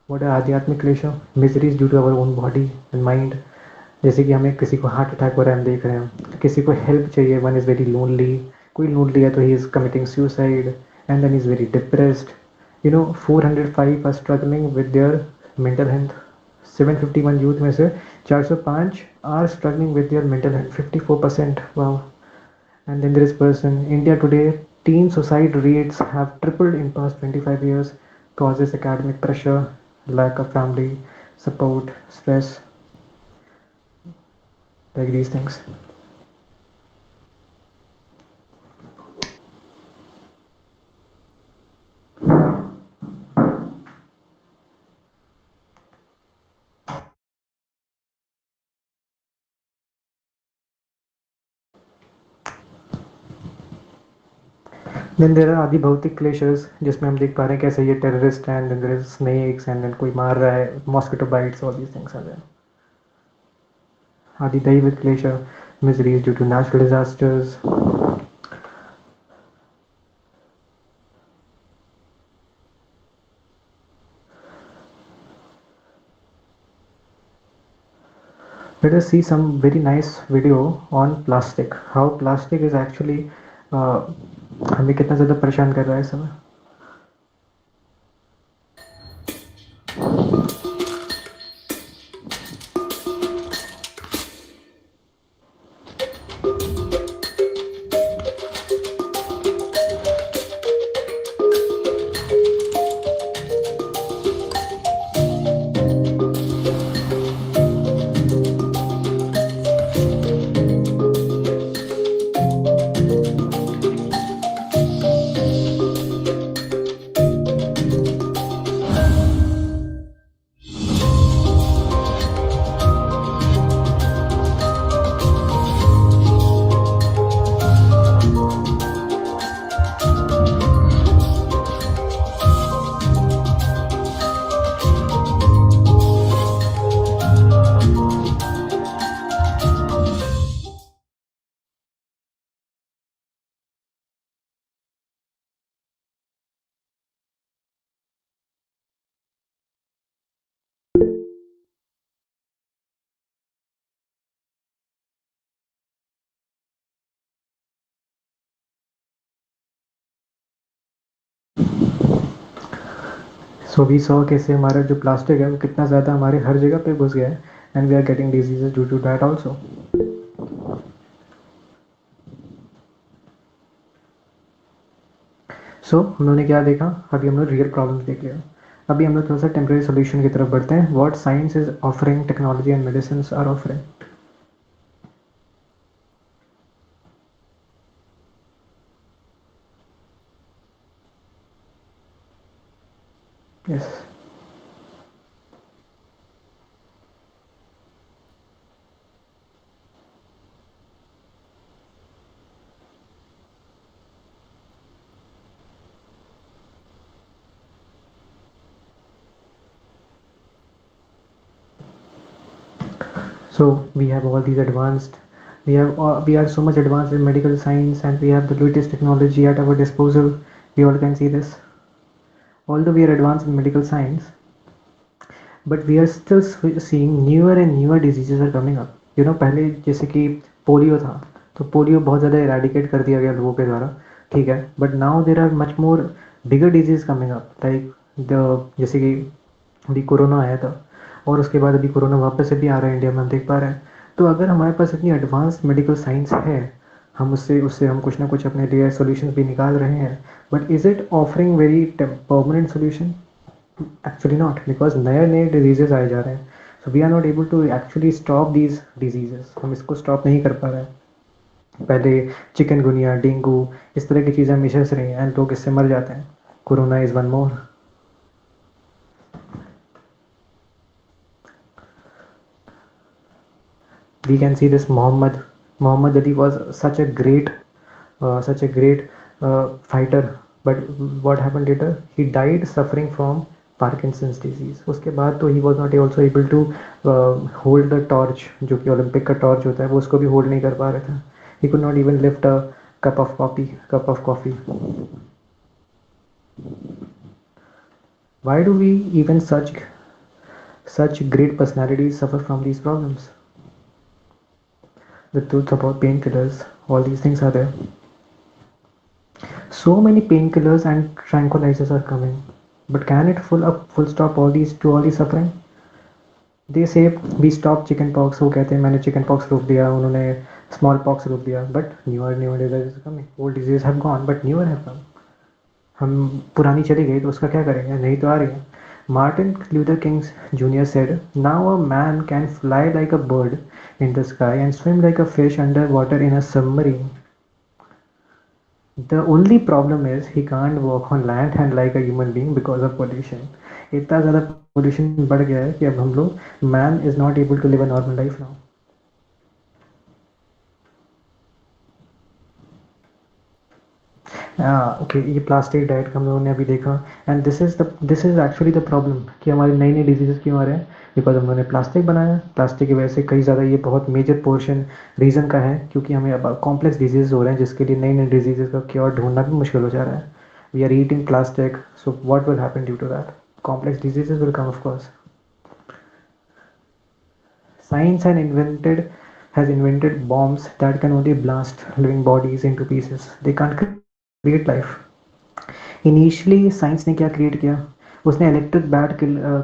What are आध्यात्मिक क्लेश? Miseries due to our own body and mind. जैसे कि हमें किसी को heart attack हो रहा है, हम देख रहे हैं, किसी को हेल्प चाहिए, वन इज़ वेरी लोनली, कोई लोनली है तो he is committing suicide and then is very depressed. 405 are struggling with their mental health. 751 youth में से 405 are struggling with their mental health, 54%. Wow. And then there is person India Today, teen suicide rates have tripled in past 25 years. Causes academic pressure, lack of family support, stress, like these things. Then there are आदि भौतिक clashes, जिसमें हम देख पा रहे हैं कैसे ये terrorist and then there is snakes and then कोई मार रहा है, mosquito bites, all these things are there. आदि दैविक क्लेश, miseries due to natural disasters. Let us see some very nice video on plastic, how plastic is actually हमें कितना ज़्यादा परेशान कर रहा है इस समय. सो वी सॉ कैसे हमारा जो प्लास्टिक है वो कितना ज़्यादा हमारे हर जगह पे घुस गया है, and we are getting diseases due to that also. So उन्होंने क्या देखा, अभी हम लोग रियल प्रॉब्लम्स देख लिया. अभी हम लोग थोड़ा सा टेम्प्रेरी सोल्यूशन की तरफ बढ़ते हैं. What science is offering, technology and medicine are offering. Yes. So we have all these advanced, we are so much advanced in medical science, and we have the latest technology at our disposal. We all can see this. Although we are advanced in medical science, but we are still seeing newer and newer diseases are coming up. You know, पहले जैसे कि polio था, तो polio बहुत ज़्यादा eradicate कर दिया गया लोगों के द्वारा, ठीक है. But now there are much more bigger disease coming up, like the, जैसे कि अभी कोरोना आया था, और उसके बाद अभी कोरोना वापस से भी आ रहा है इंडिया में, हम देख पा रहे हैं. तो अगर हमारे पास इतनी एडवांस मेडिकल साइंस है, हम उससे उससे हम कुछ ना कुछ अपने लिए सोल्यूशन भी निकाल रहे हैं, but is it offering very permanent solution? Actually not, because नए डिजीजेस आए जा रहे हैं. So we are not able to actually stop these diseases. हम इसको स्टॉप नहीं कर पा रहे हैं. पहले चिकनगुनिया, डेंगू, इस तरह की चीज़ें हमेशा से रही हैं, एंड लोग इससे मर जाते हैं. Corona is one more. We can see this Muhammad Ali was such a great fighter, but what happened later, he died suffering from Parkinson's disease. उसके बाद तो he was not also able to hold the torch, जो कि Olympic का torch होता है, वो उसको भी होल्ड नहीं कर पा रहा था. He could not even lift a cup of coffee. Why do we even such great personalities suffer from these problems? The truth about painkillers, all these things are there. So many painkillers and tranquilizers are coming, but can it full stop all these suffering? They say we stop chicken pox. वो कहते हैं मैंने chicken pox रोक दिया, उन्होंने small pox रोक दिया, but newer diseases are coming. Old diseases have gone, but newer have come. हम पुरानी चली गई तो उसका क्या करेंगे, नहीं तो आ रही है. Martin Luther King Jr. said, "Now a man can fly like a bird in the sky and swim like a fish underwater in a submarine. The only problem is he can't walk on land and like a human being because of pollution." इतना ज़्यादा pollution बढ़ गया है कि अब हम लोग, man is not able to live a normal life now. Okay, ये प्लास्टिक डाइट का हम लोगों ने अभी देखा, and this is actually the problem कि हमारे नई नई डिजीज़ क्यों आ रहे हैं, बिकॉज हमने प्लास्टिक बनाया. प्लास्टिक की वजह से कई ज़्यादा, ये बहुत मेजर पोर्शन रीज़न का है, क्योंकि हमें अब कॉम्प्लेक्स डिजीज़ हो रहे हैं, जिसके लिए नई नई डिजीज़ का क्योर ढूंढना भी मुश्किल हो जा रहा है. We are eating plastic, so what will happen due to that? Complex diseases will come of course. Science has invented bombs that can only blast living bodies into pieces. They can't create life. Initially science ने क्या create किया, उसने electric bat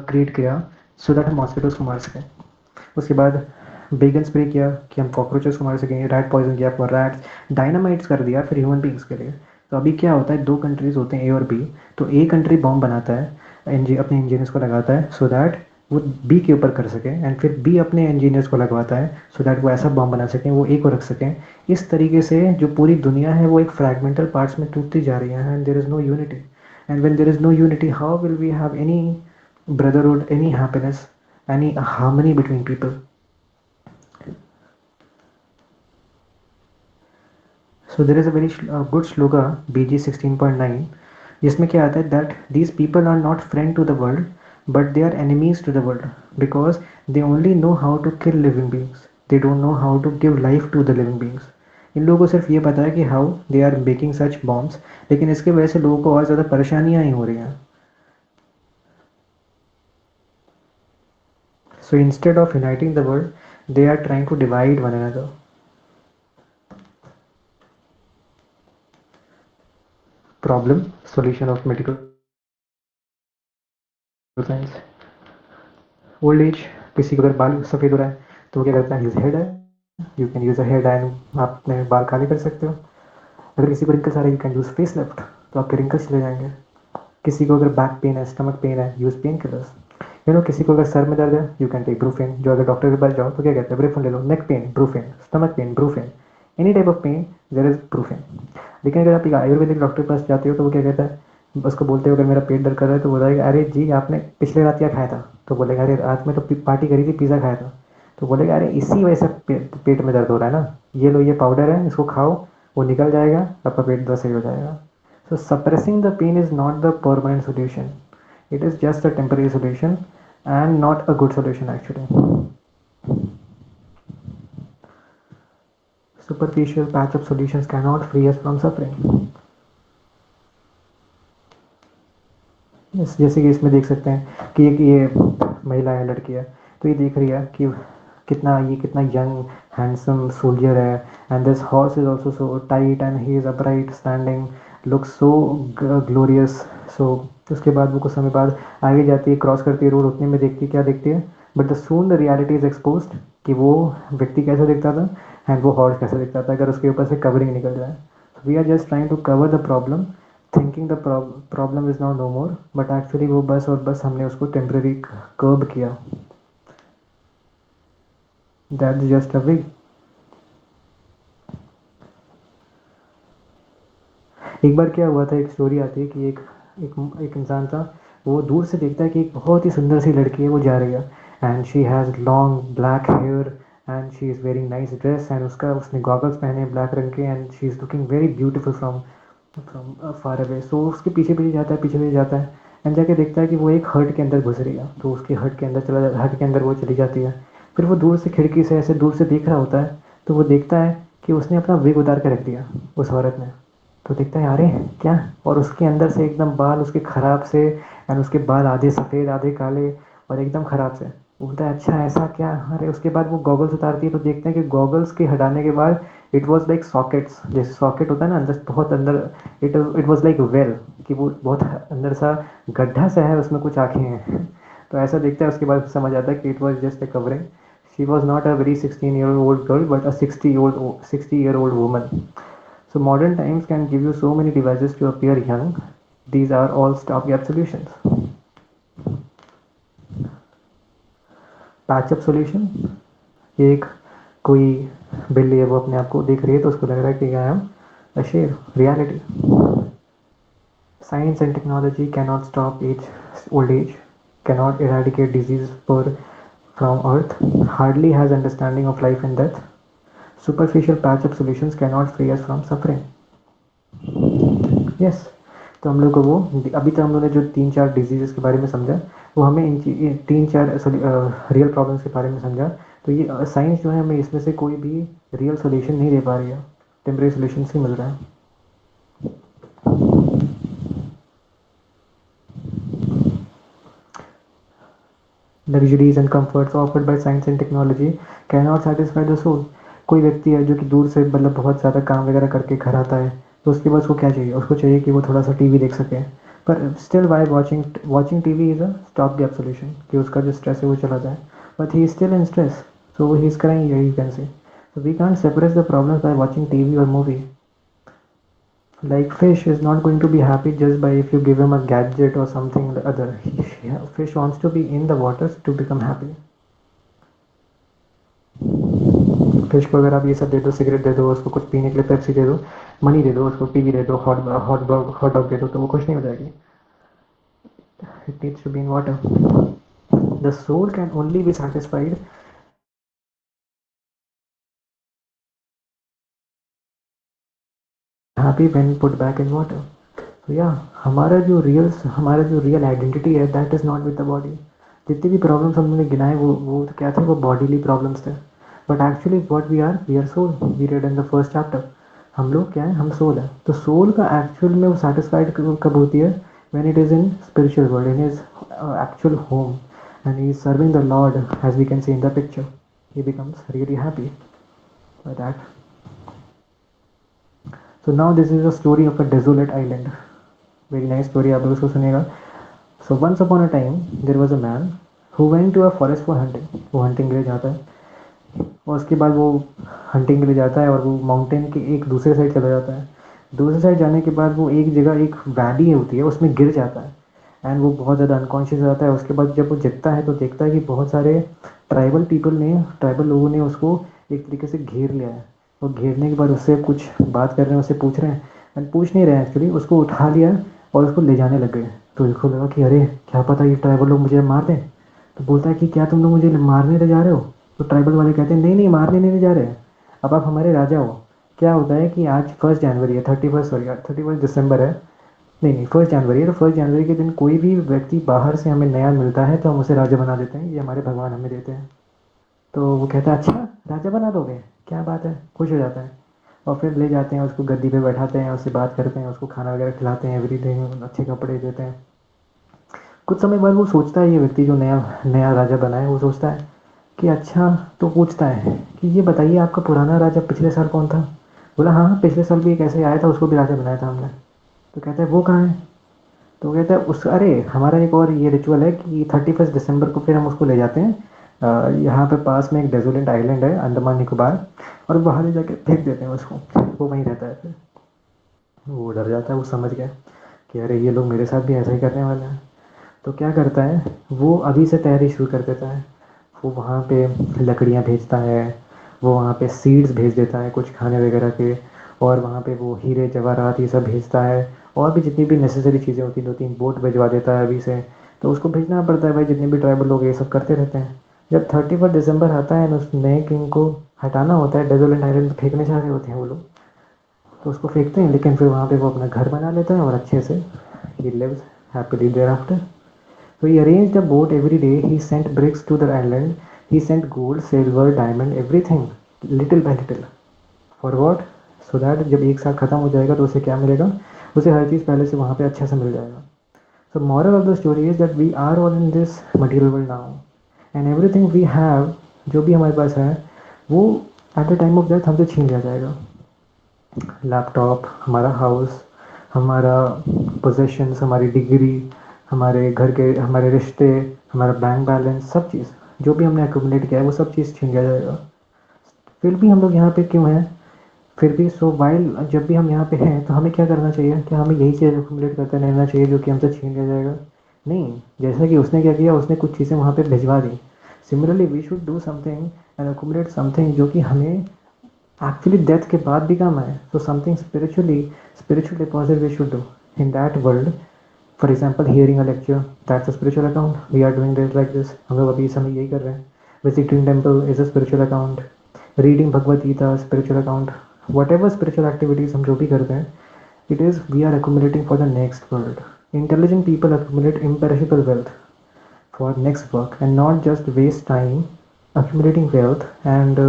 create किया so that हम mosquitoes को मार सकें. उसके बाद बेगन स्प्रे किया कि हम कॉकरोचेस को मार सकें. रैट पॉइजन किया फॉर रैट्स. डायनामाइट्स कर दिया फिर ह्यूमन बींग्स के लिए. तो अभी क्या होता है, दो कंट्रीज होते हैं ए और बी. तो ए कंट्री बॉम्ब बनाता है, अपने इंजीनियर्स को लगाता है सो दैट वो बी के ऊपर कर सकें, एंड फिर बी अपने इंजीनियर्स को लगवाता है सो दैट वो ऐसा बॉम्ब बना सकें, वो ए को रख सकें. इस तरीके से जो पूरी दुनिया है वो एक फ्रैगमेंटल पार्ट्स में टूटती जा रही है, and there is no unity. And when there is no unity, how will we have any brotherhood, any happiness, any harmony between people? So there is a very good shloka BG 16.9 जिसमें क्या आता है that these people are not friend to the world but they are enemies to the world because they only know how to kill living beings. They don't know how to give life to the living beings. इन लोगों को सिर्फ ये पता है कि how they are making such bombs, लेकिन इसके वजह से लोगों को और ज़्यादा परेशानियाँ ही हो रही हैं. So instead of uniting the world, they are trying to divide one another. Problem solution of medical science. Old age, किसी को अगर बाल सफ़ेद हो रहा है तो वो क्या करता है, use hair dye. You can use a hair dye, आप अपने बाल काले कर सकते हो. अगर किसी को रिंकल्स आ रहा है, you can use face lift, तो आपके रिंकल्स चले जाएंगे. किसी को अगर बैक पेन है, स्टमक पेन है, यूज़ पेन किलर्स. किसी को अगर सर में दर्द है, यू कैन टेक ब्रूफेन. जो अगर डॉक्टर के पास जाओ तो क्या कहते हैं, ब्रूफेन ले लो. Neck pain Brufen, stomach pain Brufen, any type of pain there is Brufen. लेकिन अगर आप एक आयुर्वेदिक डॉक्टर के पास जाते हो तो वो क्या कहता है, उसको बोलते हो अगर मेरा पेट दर्द कर रहा है तो बोलेगा अरे जी आपने पिछले रात क्या खाया था, तो बोलेगा अरे रात में तो पार्टी करी थी, पिज़्ज़ा खाया था. तो बोलेगा अरे इसी वजह से पेट में दर्द हो रहा है ना, ये लो ये पाउडर है, इसको खाओ, वो निकल जाएगा, आपका पेट दर्द सही हो जाएगा. So suppressing the pain is not the permanent solution. It is just a temporary solution and not a good solution actually. Superficial patch-up solutions cannot free us from suffering. yes, जैसे कि इसमें देख सकते हैं कि एक ये महिला है, लड़की है, तो ये देख रही है कि कितना यंग हैंडसम सोल्जर है, and this horse is also so tight and he is upright standing, looks so glorious. So उसके बाद वो कुछ समय बाद आगे जाती है, क्रॉस करती है रोड, उतने में देखती है, क्या देखती है, but the soon the reality is exposed कि वो व्यक्ति कैसा दिखता था एंड वो हॉर्स कैसा दिखता था अगर उसके ऊपर से कवरिंग निकल जाए. We are just trying to cover the problem thinking the problem is now no more, but actually वो बस हमने उसको टेम्प्रेरी कर्ब किया. That's just a way. एक बार क्या हुआ था, एक स्टोरी आती है कि एक इंसान था, वो दूर से देखता है कि एक बहुत ही सुंदर सी लड़की है, वो जा रही है, and she has long black hair and she is wearing nice dress, and उसने गॉगल्स पहने ब्लैक रंग के, and she is looking very beautiful from far away. So उसके पीछे पीछे जाता है, पीछे पीछे जाता है, एंड जाके देखता है कि वो एक हट के अंदर घुस रही है. तो उसके हट के अंदर वो चली जाती है. फिर वो दूर से खिड़की से ऐसे दूर से देख रहा होता है, तो वो देखता है कि उसने अपना विग उतार के रख दिया उस औरत ने. तो देखता है अरे क्या, और उसके अंदर से एकदम बाल उसके ख़राब से, एंड उसके बाल आधे सफ़ेद आधे काले और एकदम ख़राब से. बोलता है अच्छा ऐसा क्या. अरे उसके बाद वो गॉगल्स उतारती है तो देखते हैं कि गॉगल्स के हटाने के बाद इट वॉज लाइक सॉकेट्स, जैसे सॉकेट होता है ना अंदर, बहुत अंदर, इट वॉज लाइक वेल, कि वो बहुत अंदर सा गड्ढा सा है, उसमें कुछ आँखें हैं. तो ऐसा देखता है, उसके बाद समझ आता है कि it was just a covering. She was not a very 16-year-old girl but a 60-year-old woman. So modern times can give you so many devices to appear young. These are all stopgap solutions. Patch up solution, एक कोई बिल्ली है, वो अपने आप को देख रही है तो उसको लग रहा है कि आई एम अ शेर. Reality. Science and technology cannot stop old age, cannot eradicate disease from earth, hardly has understanding of life and death. Superficial patch-up solutions cannot free us from suffering. Yes. तो हम लोग को वो अभी तक हम लोगों ने जो 3-4 डिजीज़ के बारे में समझा, वो हमें इन 3-4 रियल प्रॉब्लम्स के बारे में समझा. तो ये साइंस जो है हमें इसमें से कोई भी रियल सोल्यूशन नहीं दे पा रही है, टेम्परेरी सोल्यूशन ही मिल रहा है. luxuries and comforts offered by science and technology cannot satisfy the soul. कोई व्यक्ति है जो कि दूर से मतलब बहुत ज़्यादा काम वगैरह करके घर आता है, तो उसके बाद उसको क्या चाहिए, उसको चाहिए कि वो थोड़ा सा टीवी देख सके. पर still why watching TV is a stopgap solution, कि उसका जो स्ट्रेस है वो चला जाए. But he is still in stress, so he is crying here, you can see. So we can't separate the problems by watching TV or movie. Like fish is not going to be happy just by if you give him a gadget or something other. Fish wants to be in the waters to become happy. Fish को अगर आप ये सब दे दो, cigarette दे दो, उसको कुछ पीने के लिए पेप्सी दे दो, मनी दे दो, उसको टीवी दे दो, हॉट डॉग दे दो, तो वो खुश नहीं हो जाएगी. It needs to be in water. The soul can only be satisfied happy when put back in water. तो या हमारा जो रियल आइडेंटिटी है, that is not with the body. जितनी भी प्रॉब्लम्स हमने गिनाए वो तो क्या थे, वो बॉडीली प्रॉब्लम्स थे. But actually what we are soul. We read in the first chapter. हम लोग क्या है, हम सोल है. तो सोल का एक्चुअल में वो सेटिस्फाइड कब होती है, when it is in spiritual world, in his actual home, and he is serving the lord, as we can see in the picture. He becomes really happy by that. So now this is a story of a desolate island. Very nice story, आप लोग इसको सुनेगा. So once upon a time there was a man who went to a forest for hunting. वो hunting के लिए जाता है, और उसके बाद वो hunting के लिए जाता है और वो माउंटेन के एक दूसरे साइड चला जाता है. दूसरे साइड जाने के बाद वो एक जगह, एक वैली होती है, उसमें गिर जाता है. एंड वो बहुत ज़्यादा अनकॉन्शियस हो जाता है. उसके बाद जब वो जगता है तो देखता है कि बहुत सारे ट्राइबल लोगों ने उसको एक तरीके से घेर लिया है. और घेरने के बाद उससे कुछ बात कर रहे हैं, उससे पूछ रहे हैं, एंड पूछ नहीं रहे हैं एक्चुअली, उसको उठा लिया और उसको ले जाने लग गए. तो उसको लगा कि अरे क्या पता ये ट्राइबल लोग मुझे मार दें. तो बोलता है कि क्या तुम लोग मुझे मारने ले जा रहे हो. तो ट्राइबल वाले कहते हैं नहीं नहीं, मारने नहीं ले जा रहे हैं, अब आप हमारे राजा हो. क्या होता है कि आज 1 जनवरी है, 31 दिसंबर है, नहीं 1 जनवरी है. तो 1 जनवरी के दिन कोई भी व्यक्ति बाहर से हमें नया मिलता है तो हम उसे राजा बना देते हैं, ये हमारे भगवान हमें देते हैं. तो वो कहता है अच्छा राजा बना दोगे, क्या बात है, खुश हो जाता है. और फिर ले जाते हैं उसको, गद्दी पे बैठाते हैं, उससे बात करते हैं, उसको खाना वगैरह खिलाते हैं, एवरीथिंग, अच्छे कपड़े देते हैं. कुछ समय बाद वो सोचता है, ये व्यक्ति जो नया नया राजा बना है, वो सोचता है कि अच्छा, तो पूछता है कि ये बताइए आपका पुराना राजा पिछले साल कौन था. बोला हाँ पिछले साल भी एक ऐसे आया था, उसको भी राजा बनाया था हमने. तो कहता है वो कहाँ है. तो कहता है उस अरे हमारा एक और ये रिचुअल है कि 31 दिसंबर को फिर हम उसको ले जाते हैं यहाँ पे पास में एक डेजोलेंट आइलैंड है, अंडमान निकोबार, और वहाँ ले जाके फेंक देते हैं उसको. वो वहीं रहता है. फिर वो डर जाता है, वो समझ गया कि अरे ये लोग मेरे साथ भी ऐसा ही करने वाले हैं. तो क्या करता है, वो अभी से तैयारी शुरू कर देता है. वो वहाँ पे लकड़ियाँ भेजता है, वो वहाँ पे सीड्स भेज देता है कुछ खाने वगैरह के, और वहाँ पे वो हीरे जवाहरात ये सब भेजता है, और भी जितनी भी नेसेसरी चीज़ें होती हैं, 2-3 बोट भिजवा देता है अभी से. तो उसको भेजना पड़ता है भाई, जितने भी ट्राइबल लोग ये सब करते रहते हैं. जब 31 दिसंबर आता है, उस नए किंग को हटाना होता है, डेजोलेंट आइलैंड फेंकने चाह रहे होते हैं वो लोग, तो उसको फेंकते हैं. लेकिन फिर वहाँ पे वो अपना घर बना लेता है और अच्छे से ही lives happily thereafter. So he arranged a boat every day. He sent bricks to the island. He sent gold, silver, diamond, everything, little by little. For what? So that जब एक साल ख़त्म हो जाएगा तो उसे क्या मिलेगा, उसे हर चीज़ पहले से वहाँ पे अच्छे से मिल जाएगा. So moral of the story is that we are all in this material world now, and everything we have, जो भी हमारे पास है, वो at the time of death हमसे छीन लिया जाएगा. लैपटॉप, हमारा हाउस, हमारा पोजेशंस, हमारी डिग्री, हमारे घर के, हमारे रिश्ते, हमारा बैंक बैलेंस, सब चीज़ जो भी हमने एक्यूमुलेट किया है वो सब चीज़ छीन लिया जाएगा. फिर भी हम लोग यहाँ पे क्यों हैं, फिर भी सो वाइल जब भी हम यहाँ पे हैं तो हमें क्या करना चाहिए, क्या हमें यही चीज़ एक्यूमुलेट करते रहना चाहिए जो कि हमसे छीन लिया जाएगा. नहीं, जैसा कि उसने क्या किया, उसने कुछ चीज़ें वहाँ पे भिजवा दी. Similarly we should do something and accumulate something जो कि हमें एक्चुअली डेथ के बाद भी काम आए. So something spiritual deposit we should do in that world. For example hearing a lecture, that's a spiritual account. We are doing this like this, हम लोग अभी इस समय यही कर रहे हैं. Visiting temple is a spiritual account. Reading Bhagavad Gita spiritual account. Whatever spiritual activities हम जो भी करते हैं, it is we are accumulating for the next world. Intelligent people accumulate imperishable wealth for next work and not just waste time accumulating wealth and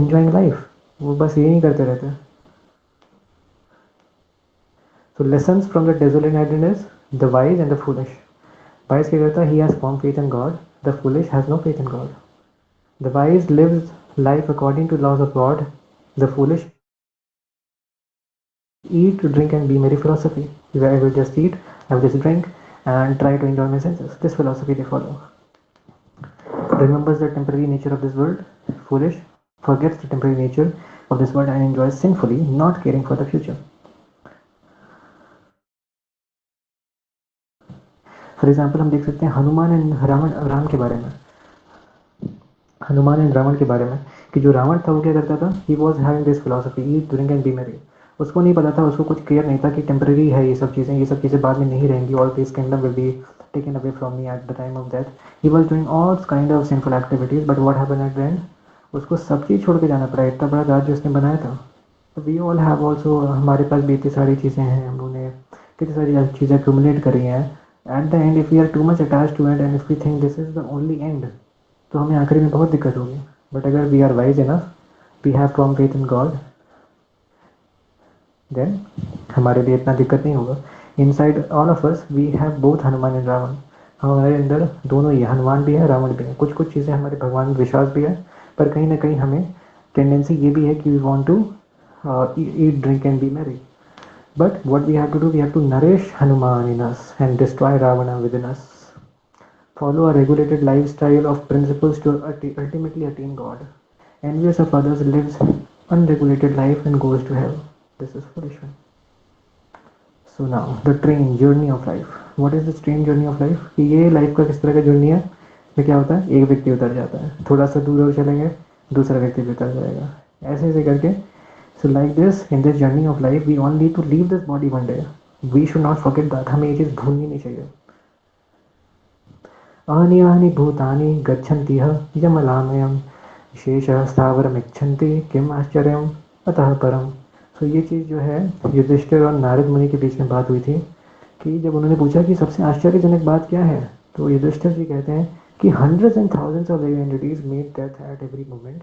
enjoying life. वो बस यही नहीं करते रहते. So lessons from the desolate island is the wise and the foolish. Wise क्या करता है, he has firm faith in God. The foolish has no faith in God. The wise lives life according to laws of God. The foolish eat, drink, and be merry philosophy. Where I will just eat, I will just drink, and try to enjoy my senses. This philosophy they follow. Remembers the temporary nature of this world. Foolish forgets the temporary nature of this world and enjoys sinfully, not caring for the future. For example हम देख सकते हैं Hanuman and Ram के बारे में, Hanuman and Ravan के बारे में, कि जो रावण था वो क्या करता था, he was having this philosophy, eat drink and be Mary. उसको नहीं पता था, उसको कुछ क्लियर नहीं था कि टेम्परेरी है ये सब चीज़ें बाद में नहीं रहेंगी, all this kingdom will be taken away from me at the time of death. He was doing all kind of sinful activities, but what happen at the and, उसको सब चीज़ छोड़ के जाना पड़ा, इतना बड़ा राज्य उसने बनाया था। तो वी ऑल हैव ऑल्सो, हमारे पास भी इतनी सारी चीज़ें हैं, हम लोगों ने कितनी सारी चीज़ें एक्यूमुलेट करी हैं। At the end if we are too much attach to it and if we think this is the only end, तो हमें आखिरी में बहुत दिक्कत होगी। बट अगर we are wise enough, we have firm faith in God, then हमारे लिए इतना दिक्कत नहीं होगा। Inside all of us we have both Hanuman and Ravana. हमारे अंदर दोनों ही, हनुमान भी है, रावण भी है। कुछ कुछ चीज़ें हमारे भगवान में विश्वास भी है, पर कहीं ना कहीं हमें टेंडेंसी ये भी है कि we want to eat drink and be merry. But what we have to do, we have to nourish Hanuman in us and destroy Ravana within us. Follow a regulated lifestyle of principles to ultimately attain God. Envious of others lives unregulated life and goes to hell. This is foolish one. So now the train journey of life. What is this train journey of life? कि ये life का किस तरह का journey है? में क्या होता है, एक व्यक्ति उतर जाता है, थोड़ा सा दूर और चलेंगे दूसरा व्यक्ति भी उतर जाएगा, ऐसे ऐसे करके। So like this, in this journey of life, we all need to leave this body one day. We should not forget that. हमें ये चीज़ भूलनी नहीं चाहिए। आनि भूतानि गच्छन्त्यह यमलामयं शेषः स्थावरमिच्छन्ति किम आश्चर्यम अतः परम। तो ये चीज़ जो है युधिष्ठिर और नारद मुनि के बीच में बात हुई थी, कि जब उन्होंने पूछा कि सबसे आश्चर्यजनक बात क्या है, तो युधिष्ठिर जी कहते हैं कि hundreds and thousands of living entities meet death at every moment,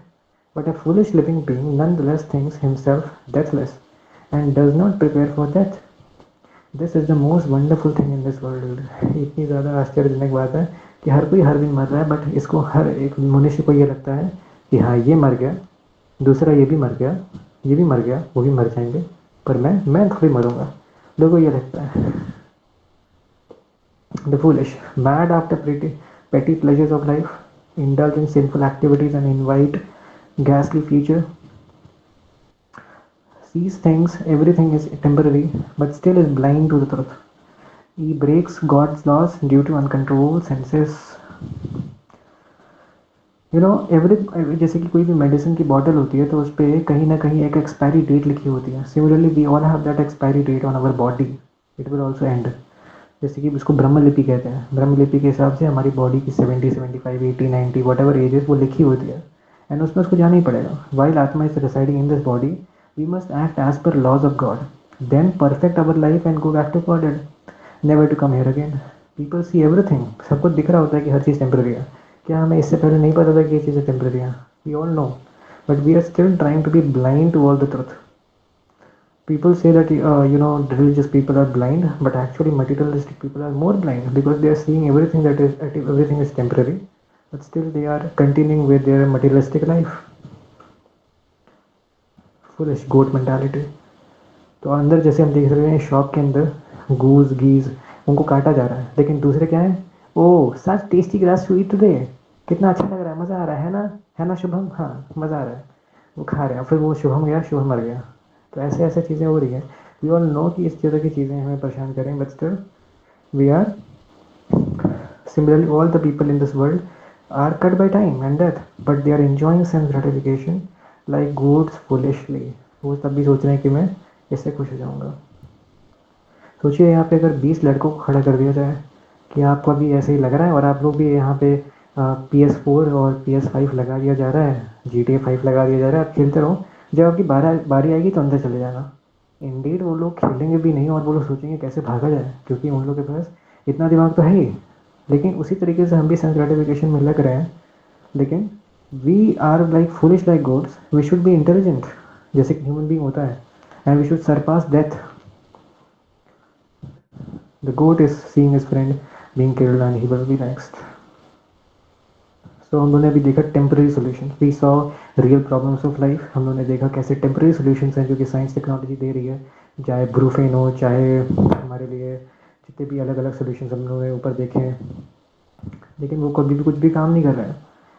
but a foolish living being nonetheless thinks himself deathless and does not prepare for death. This is the most wonderful thing in this world. इतनी ज़्यादा आश्चर्यजनक बात है कि हर कोई हर दिन मर रहा है, बट इसको हर एक मनुष्य को ये लगता है कि हाँ ये मर गया, दूसरा ये भी मर गया, ये भी मर गया, वो भी मर जाएंगे, पर मैं थोड़ी मरूंगा, लोगों को ये लगता है। The foolish mad after petty pleasures of life, indulge in sinful activities and invite ghastly future, sees things, everything is temporary, but still is blind to the truth. He breaks God's laws due to uncontrolled senses. You know every, जैसे कि कोई भी medicine की bottle होती है तो उस पर कहीं ना कहीं एक एक्सपायरी डेट लिखी होती है। Similarly we all have that expiry date on our body, it will also end. जैसे कि उसको ब्रह्मलिपि कहते हैं, ब्रह्मलिपि के हिसाब से हमारी बॉडी की 70, 75, 80, 90 वट एवर एजेस वो लिखी होती है, एंड उसमें उसको जाना ही पड़ेगा। वाइल आत्मा is residing in this body, we must act as per laws of God, then perfect our life and go back to God and never to come here again. People see everything, सबको दिख रहा होता है कि हर चीज़ temporary है। क्या हमें इससे पहले नहीं पता था कि ये चीज़ें टेम्पररी हैं? We all know, but we are still trying to be blind to all the truth. People say that religious people are blind, but actually materialistic people are more blind because they are seeing everything everything is temporary, but still they are continuing with their materialistic life. Foolish goat mentality. तो अंदर जैसे हम देख रहे हैं shop के अंदर गूज गीज उनको काटा जा रहा है, लेकिन दूसरे क्या है, oh such tasty grass to eat today, कितना अच्छा लग रहा है, मज़ा आ रहा है ना शुभम, हाँ मज़ा आ रहा है, वो खा रहे हैं, फिर वो शुभम गया, शुभम मर गया। तो ऐसे ऐसे चीज़ें हो रही हैं। वी ऑल नो कि इस तरह की चीज़ें हमें परेशान करें, but still we are similarly all the people in this world are cut by time and death, but they are enjoying sense gratification like gods foolishly. वो तब भी सोच रहे हैं कि मैं इससे खुश हो जाऊँगा। सोचिए यहाँ पे अगर 20 लड़कों को खड़ा कर दिया जाए कि आपको अभी ऐसे ही लग रहा है और आप लोग भी यहाँ पे PS4 और PS5 लगा दिया जा रहा है, GTA 5 लगा दिया जा रहा है, आप खेलते रहो, जब आपकी बारी आएगी तो अंदर चले जाना। इंडीड वो लोग खेलेंगे भी नहीं और वो लोग सोचेंगे कैसे भागा जाए, क्योंकि उन लोग के पास इतना दिमाग तो है ही। लेकिन उसी तरीके से हम भी सेंस ग्रेटिफिकेशन में लग रहे हैं, लेकिन we are like foolish like gods, we should be intelligent जैसे कि ह्यूमन बीइंग होता है, and we should surpass death. The goat is seeing his friend being killed and he will be next. So हम लोगों ने अभी देखा temporary solution, we saw real problems of life. हम लोगों ने देखा कैसे टेम्पररी सोल्यूशंस हैं जो कि साइंस टेक्नोलॉजी दे रही है, चाहे ब्रूफेन हो, चाहे हमारे लिए जितने भी अलग अलग सोल्यूशंस हम लोगों ने ऊपर देखे हैं, लेकिन वो कभी भी कुछ भी काम नहीं कर रहे हैं।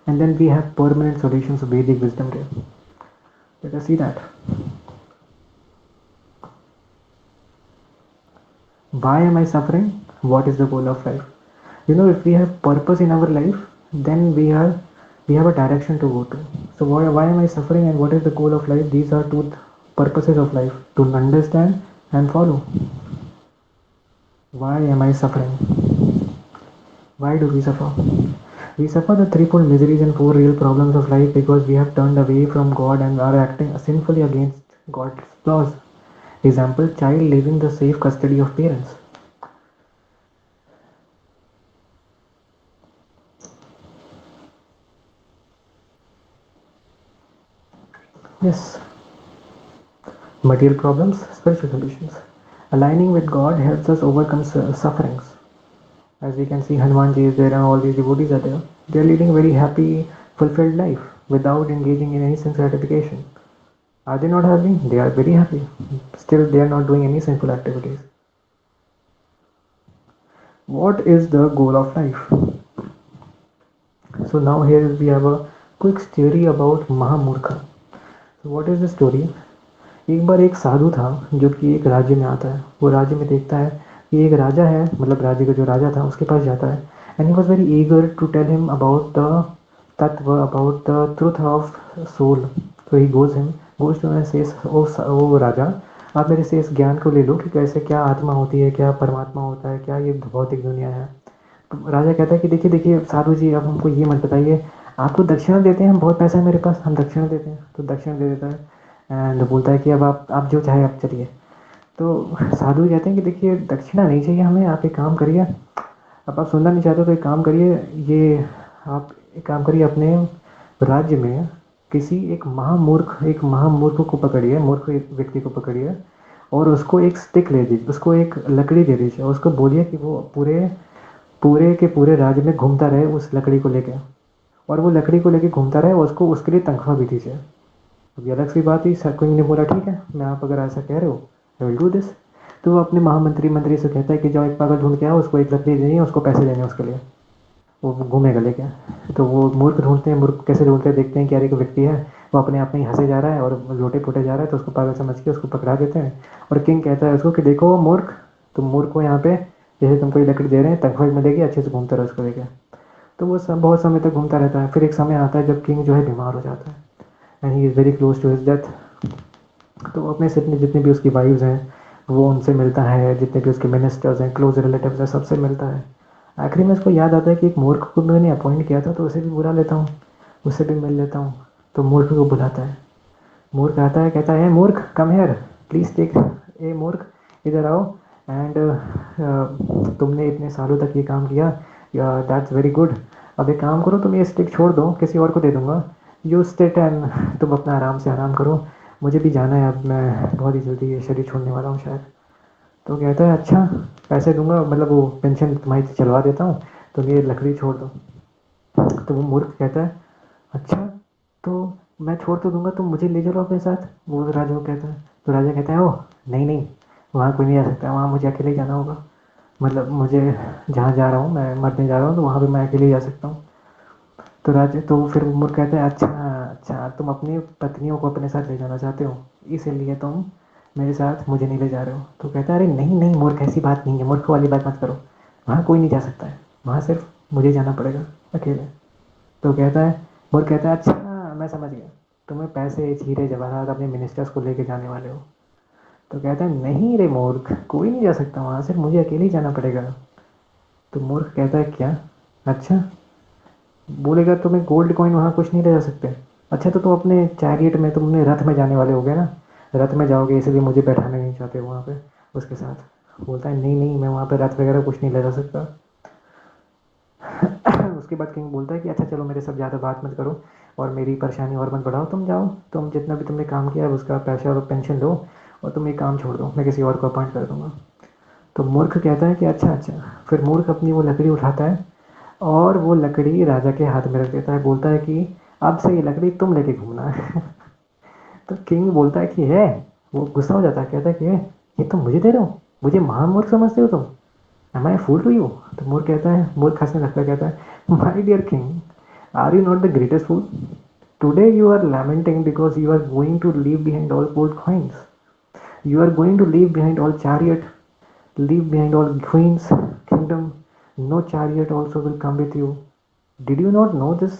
And then we have permanent solutions of Vedic wisdom day. Let us see that. Why am I suffering? What is the goal of life? You know, if we have purpose in our life, then we have a direction to go to. So why am I suffering and what is the goal of life? These are two purposes of life: to understand and follow. Why am I suffering? Why do we suffer? We suffer the threefold miseries and four real problems of life because we have turned away from God and are acting sinfully against God's laws. Example: child leaving the safe custody of parents. Yes, material problems, spiritual solutions. Aligning with God helps us overcome sufferings. As we can see, Hanumanji is there and all these devotees are there. They are leading a very happy, fulfilled life without engaging in any sense gratification. Are they not happy? They are very happy. Still, they are not doing any sinful activities. What is the goal of life? So now here we have a quick story about Mahamurkha. So what is the story? एक बार एक साधु था जो कि एक राज्य में आता है। वो राज्य में देखता है कि एक राजा है, मतलब राज्य का जो राजा था उसके पास जाता है। And he was very eager to tell him about the तत्व, about the truth of soul. तो he goes to says, oh राजा, आप मेरे से इस ज्ञान को ले लो कि कैसे, क्या आत्मा होती है, क्या परमात्मा होता है, क्या ये भौतिक दुनिया है। तो राजा कहता है कि देखिए देखिए साधु जी, अब हमको ये मत बताइए, आपको दक्षिणा देते हैं, हम बहुत पैसा है मेरे पास, हम दक्षिणा देते हैं। तो दक्षिणा दे देता है एंड बोलता है कि अब आप जो चाहे आप चलिए। तो साधु कहते हैं कि देखिए दक्षिणा नहीं चाहिए हमें, आप एक काम करिए, अब आप सुनना नहीं चाहते तो एक काम करिए, ये आप एक काम करिए, अपने राज्य में किसी एक महामूर्ख को पकड़िए, मूर्ख व्यक्ति को पकड़िए और उसको एक स्टिक ले दीजिए, उसको एक लकड़ी दे दीजिए और उसको बोलिए कि वो पूरे पूरे के पूरे राज्य में घूमता रहे उस लकड़ी को लेके, और वो लकड़ी को लेके घूमता रहे और उसको उसके लिए तनख्वाह भी दीजिए। अभी अलग सी बात ही, सर कोई ने बोला ठीक है, मैं आप अगर ऐसा कह रहे हो आई विल डू दिस। तो वो अपने मंत्री से कहता है कि जाओ एक पागल ढूंढ के आओ, उसको एक लकड़ी देनी है, उसको पैसे देने हैं उसके लिए, वो घूमेगा लेके। तो वो मूर्ख ढूंढते हैं, मूर्ख कैसे ढूंढते हैं, देखते हैं कि यार एक व्यक्ति है वो अपने आप में ही हंसे जा रहा है और लोटे पोटे जा रहा है, तो उसको पागल समझ के उसको पकड़ा देते हैं। और किंग कहता है उसको कि देखो वो मूर्ख, तुम मूर्ख को यहाँ पे, जैसे तुमको ये लकड़ी दे रहे हैं तनख्वाह मिलेगी, अच्छे से घूमते रहो उसको लेके। तो वो सब बहुत समय तक घूमता रहता है। फिर एक समय आता है जब किंग जो है बीमार हो जाता है and he is very close to his death. तो वो अपने से जितने भी उसकी वाइफ्स हैं वो उनसे मिलता है, जितने भी उसके मिनिस्टर्स हैं, क्लोज रिलेटिव्स हैं, सबसे मिलता है। आखिरी में उसको याद आता है कि एक मूर्ख को मैंने अपॉइंट किया था, तो उसे भी बुला लेता हूँ, उससे भी मिल लेता हूँ। तो मूर्ख को बुलाता है, मूर्ख आता है, कहता है मूर्ख कम हेयर प्लीज़ टेक, ए मूर्ख इधर आओ, एंड तुमने इतने सालों तक ये काम किया, दैट्स वेरी गुड। अब एक काम करो, तुम ये स्टिक छोड़ दो, किसी और को दे दूंगा, यू स्टेट एंड तुम अपना आराम से आराम करो, मुझे भी जाना है, अब मैं बहुत ही जल्दी ये शरीर छोड़ने वाला हूँ शायद। तो कहता है अच्छा पैसे दूंगा, मतलब वो पेंशन तुम्हारी चलवा देता हूँ, तुम ये लकड़ी छोड़ दो। तो वो मूर्ख कहता है अच्छा, तो मैं छोड़ तो दूंगा, तुम मुझे ले चलो अपने साथ, वो राजा को कहता है। तो राजा कहता है ओह नहीं नहीं, वहाँ कोई नहीं जा सकता, वहाँ मुझे अकेले ही जाना होगा, मतलब मुझे जहाँ जा रहा हूँ, मैं मरने जा रहा हूँ, तो वहाँ पे मैं अकेले ही जा सकता हूँ। तो राजा, तो फिर मूर्ख कहता है अच्छा अच्छा, तुम अपनी पत्नियों को अपने साथ ले जाना चाहते हो, इसीलिए तुम मेरे साथ मुझे नहीं ले जा रहे हो। तो कहता है अरे नहीं नहीं मूर्ख, ऐसी बात नहीं है, मूर्ख वाली बात मत करो, वहाँ कोई नहीं जा सकता है, वहाँ सिर्फ मुझे जाना पड़ेगा अकेले। तो कहता है, मूर्ख कहता है अच्छा मैं समझ गया, तुम्हें पैसे हीरे जवाहरात अपने मिनिस्टर्स को लेके जाने वाले हो। तो कहता है नहीं रे मूर्ख, कोई नहीं जा सकता वहाँ, सिर्फ मुझे अकेले ही जाना पड़ेगा। तो मूर्ख कहता है क्या, अच्छा, बोलेगा तुम्हें गोल्ड कॉइन वहाँ कुछ नहीं ले जा सकते, अच्छा तो तुम अपने चैरियट में, तुम अपने रथ में जाने वाले हो गए ना, रथ में जाओगे इसलिए मुझे बैठाना नहीं चाहते वहाँ पे उसके साथ। बोलता है नहीं नहीं, मैं वहाँ पे रथ वगैरह कुछ नहीं ले जा सकता। उसके बाद किंग बोलता है कि अच्छा चलो मेरे साथ ज़्यादा बात मत करो और मेरी परेशानी और मत बढ़ाओ, तुम जाओ, तुम जितना भी तुमने काम किया है उसका पैसा और पेंशन लो, और तुम एक काम छोड़ दो, मैं किसी और को अपॉइंट कर दूँगा। तो मूर्ख कहता है कि अच्छा अच्छा। फिर मूर्ख अपनी वो लकड़ी उठाता है और वो लकड़ी राजा के हाथ में रख देता है, बोलता है कि अब से ये लकड़ी तुम लेके घूमना है। तो किंग बोलता है कि है, वो गुस्सा हो जाता है, कहता है कि है, ये तुम मुझे दे रहे हो, मुझे महामूर्ख समझते हो तुम, am I fool to you? तो मूर्ख कहता है, मूर्ख हंसने लगता है, कहता है my dear king, are you not the greatest fool? Today you are lamenting because you are going to leave behind all gold coins. You are going to leave behind all chariot, leave behind all queens, kingdom. No chariot also will come with you. Did you not know this?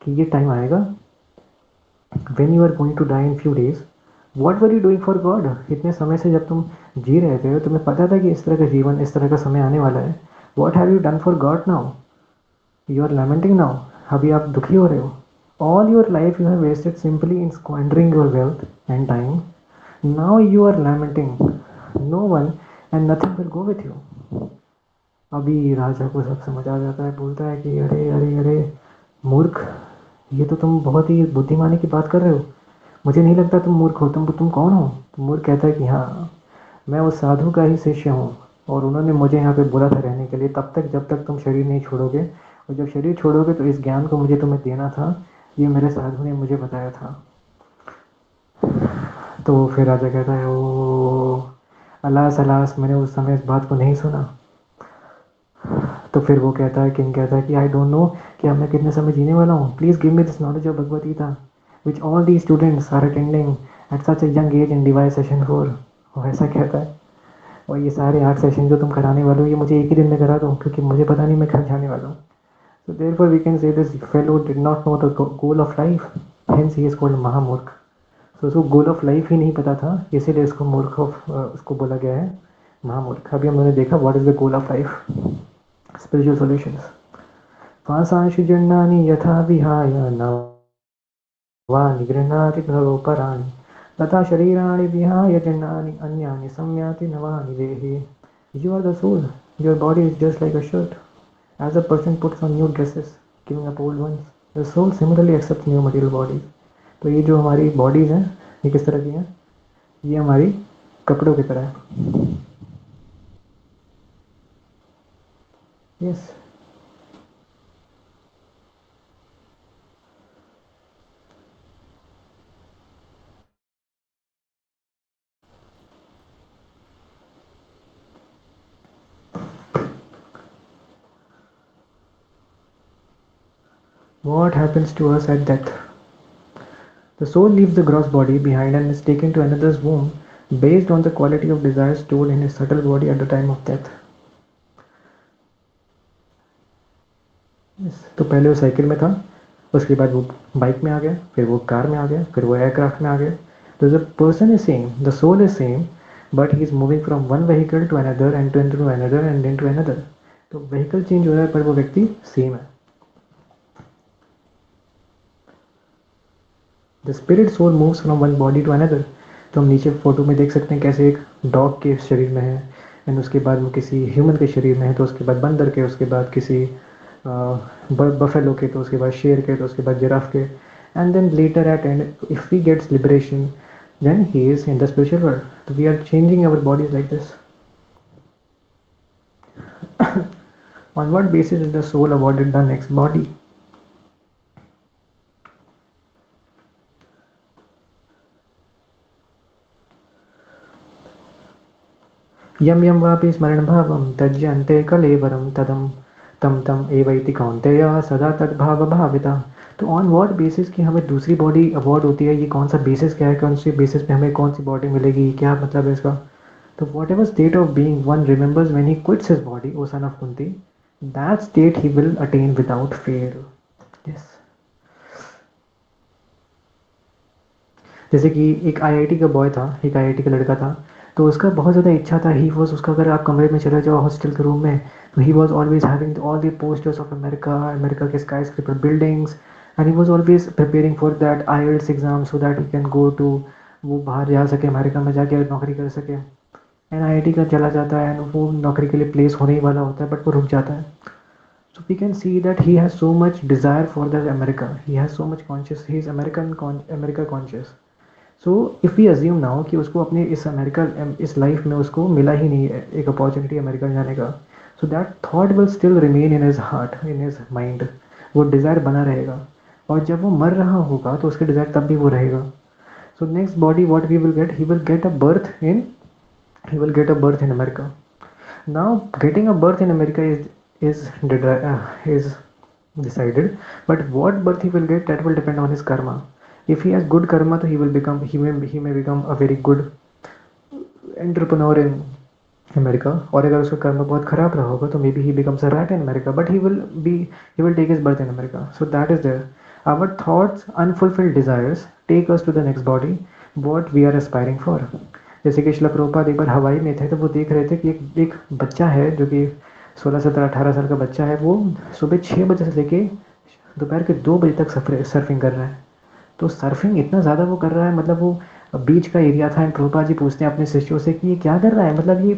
कि ये time आएगा when you are going to die in few days. What were you doing for God? इतने समय से जब तुम जी रहे थे तुम्हें पता था कि इस तरह का जीवन, इस तरह का समय आने वाला है. What have you done for God now? You are lamenting now. अभी आप दुखी हो रहे हो. All your life you have wasted simply in squandering your wealth and time. Now you are lamenting. No one and nothing will go with you. अभी राजा को सब समझ आ जाता है, बोलता है कि अरे अरे अरे मूर्ख, ये तो तुम बहुत ही बुद्धिमानी की बात कर रहे हो, मुझे नहीं लगता तुम मूर्ख हो. तुम कौन हो? तो मूर्ख कहता है कि हाँ, मैं उस साधु का ही शिष्य हूँ और उन्होंने मुझे यहाँ पे बोला था रहने के लिए, तब तक जब तक तुम शरीर नहीं छोड़ोगे, और जब शरीर छोड़ोगे तो इस ज्ञान को मुझे तुम्हें देना था, ये मेरे साधु ने मुझे बताया था. तो फिर राजा कहता है, ओ अलास अलास, मैंने उस समय इस बात को नहीं सुना. तो फिर वो कहता है, किंग कहता है कि आई डोंट नो कि अब मैं कितने समय जीने वाला हूँ. Please give me this knowledge of Bhagavad Gita which all the students are attending at such a young age in device session 4. वो ऐसा कहता है, और ये सारे 8 सेशन जो तुम कराने वाले हो, ये मुझे एक ही दिन में करा दो, क्योंकि मुझे पता नहीं मैं कब जाने वाला हूँ. So therefore we can say this fellow did not know the goal of life, hence he is called महामूर्ख. So उसको गोल ऑफ लाइफ ही नहीं पता था, इसीलिए इसको मूर्ख उसको बोला गया है महामूर्ख. अभी हमने देखा what is the goal of life. Spiritual solutions. पासांशु जन्नानि यथा विहाय नवानि गृह्णाति भवपराणि तथा शरीराणि विहाय जन्नानि अन्यानि संयाति नवानि देहि. You are the soul. Your body is just like a shirt. As a person puts on new dresses, giving up old ones, the soul similarly accepts new material bodies. तो ये जो हमारी बॉडीज़ हैं, ये किस तरह की हैं? ये हमारी कपड़ों की तरह है. Yes. What happens to us at death? The soul leaves the gross body behind and is taken to another's womb based on the quality of desires stored in his subtle body at the time of death. Yes. तो पहले वो cycle में था, उसके बाद वो bike में आ गया, फिर वो कार में आ गया, फिर वो एयरक्राफ्ट में आ गया. तो the person is same, the soul is same, but he is moving from one vehicle to another and to another and then to another. तो व्हीकल चेंज हो रहा है पर वो व्यक्ति सेम है. The spirit soul moves from one body to another. तो हम नीचे फोटो में देख सकते हैं कैसे एक डॉग के शरीर में है, एंड उसके बाद वो किसी ह्यूमन के शरीर में है, तो उसके बाद बंदर के, उसके बाद किसी बफेलो के, तो उसके बाद शेर के, तो उसके बाद जिराफ के, and then later at end if he gets liberation then he is in the spiritual world. तो we are changing our bodies like this. On what basis is the soul awarded the next body? यम यम वापि स्मरण भावम त्यज्यन्ते कलेवरम तदम तम तम एवैति कौन्तेय सदा तद्भाव भाविता. तो on what basis कि हमें दूसरी बॉडी अवॉर्ड होती है, ये कौन सा बेसिस क्या है, कौन सी बेसिस पे हमें कौन सी बॉडी मिलेगी, क्या मतलब है इसका? तो whatever state of being one remembers when he quits his body, O son of Kunti, that state he will attain without fear. Yes. जैसे कि एक आईआईटी का बॉय था, एक आईआईटी का लड़का था, तो उसका बहुत ज़्यादा इच्छा था, ही वॉज, उसका अगर आप कमरे में चले जाओ हॉस्टल के रूम में, तो he was always having all the posters of America, America के skyscraper buildings, and he was always preparing for that IELTS exam so that he can go to, वो बाहर जा सके, अमेरिका में जाके नौकरी कर सके. एंड आईआईटी का चला जाता है, एंड वो नौकरी के लिए प्लेस होने ही वाला होता है, बट वो रुक जाता है. So we can see that he has so much desire for the America. He has so much conscious. He is America conscious. So if we assume now कि उसको अपने इस लाइफ में उसको मिला ही नहीं है एक अपॉर्चुनिटी अमेरिका जाने का, so that thought will still remain in his heart, in his mind. वो डिज़ायर बना रहेगा, और जब वो मर रहा होगा तो उसके डिज़ायर तब भी वो रहेगा। So next body what we will get, he will get a birth in, he will get a birth in America. Now, getting a birth in America is decided, but what birth he will get, that will depend on his karma. If he has good karma, so he may become a very good entrepreneur in America, और अगर उसका कर्म बहुत खराब रहा होगा तो maybe he becomes a rat in America, but he will take his birth in America. So that is there. Our thoughts unfulfilled desires take us to the next body what we are aspiring for. जैसे कि शिला प्रभुपाद एक बार हवाई में थे, तो वो देख रहे थे कि एक बच्चा है जो कि 16 17 18 साल का बच्चा है, वो सुबह 6 बजे से लेके दोपहर के 2 बजे तक सर्फिंग कर रहा है। तो सर्फिंग इतना ज़्यादा वो कर रहा है, मतलब वो बीच का एरिया था, एंड प्रभुपाद जी पूछते हैं अपने शिष्यों से कि ये क्या कर रहा है, मतलब ये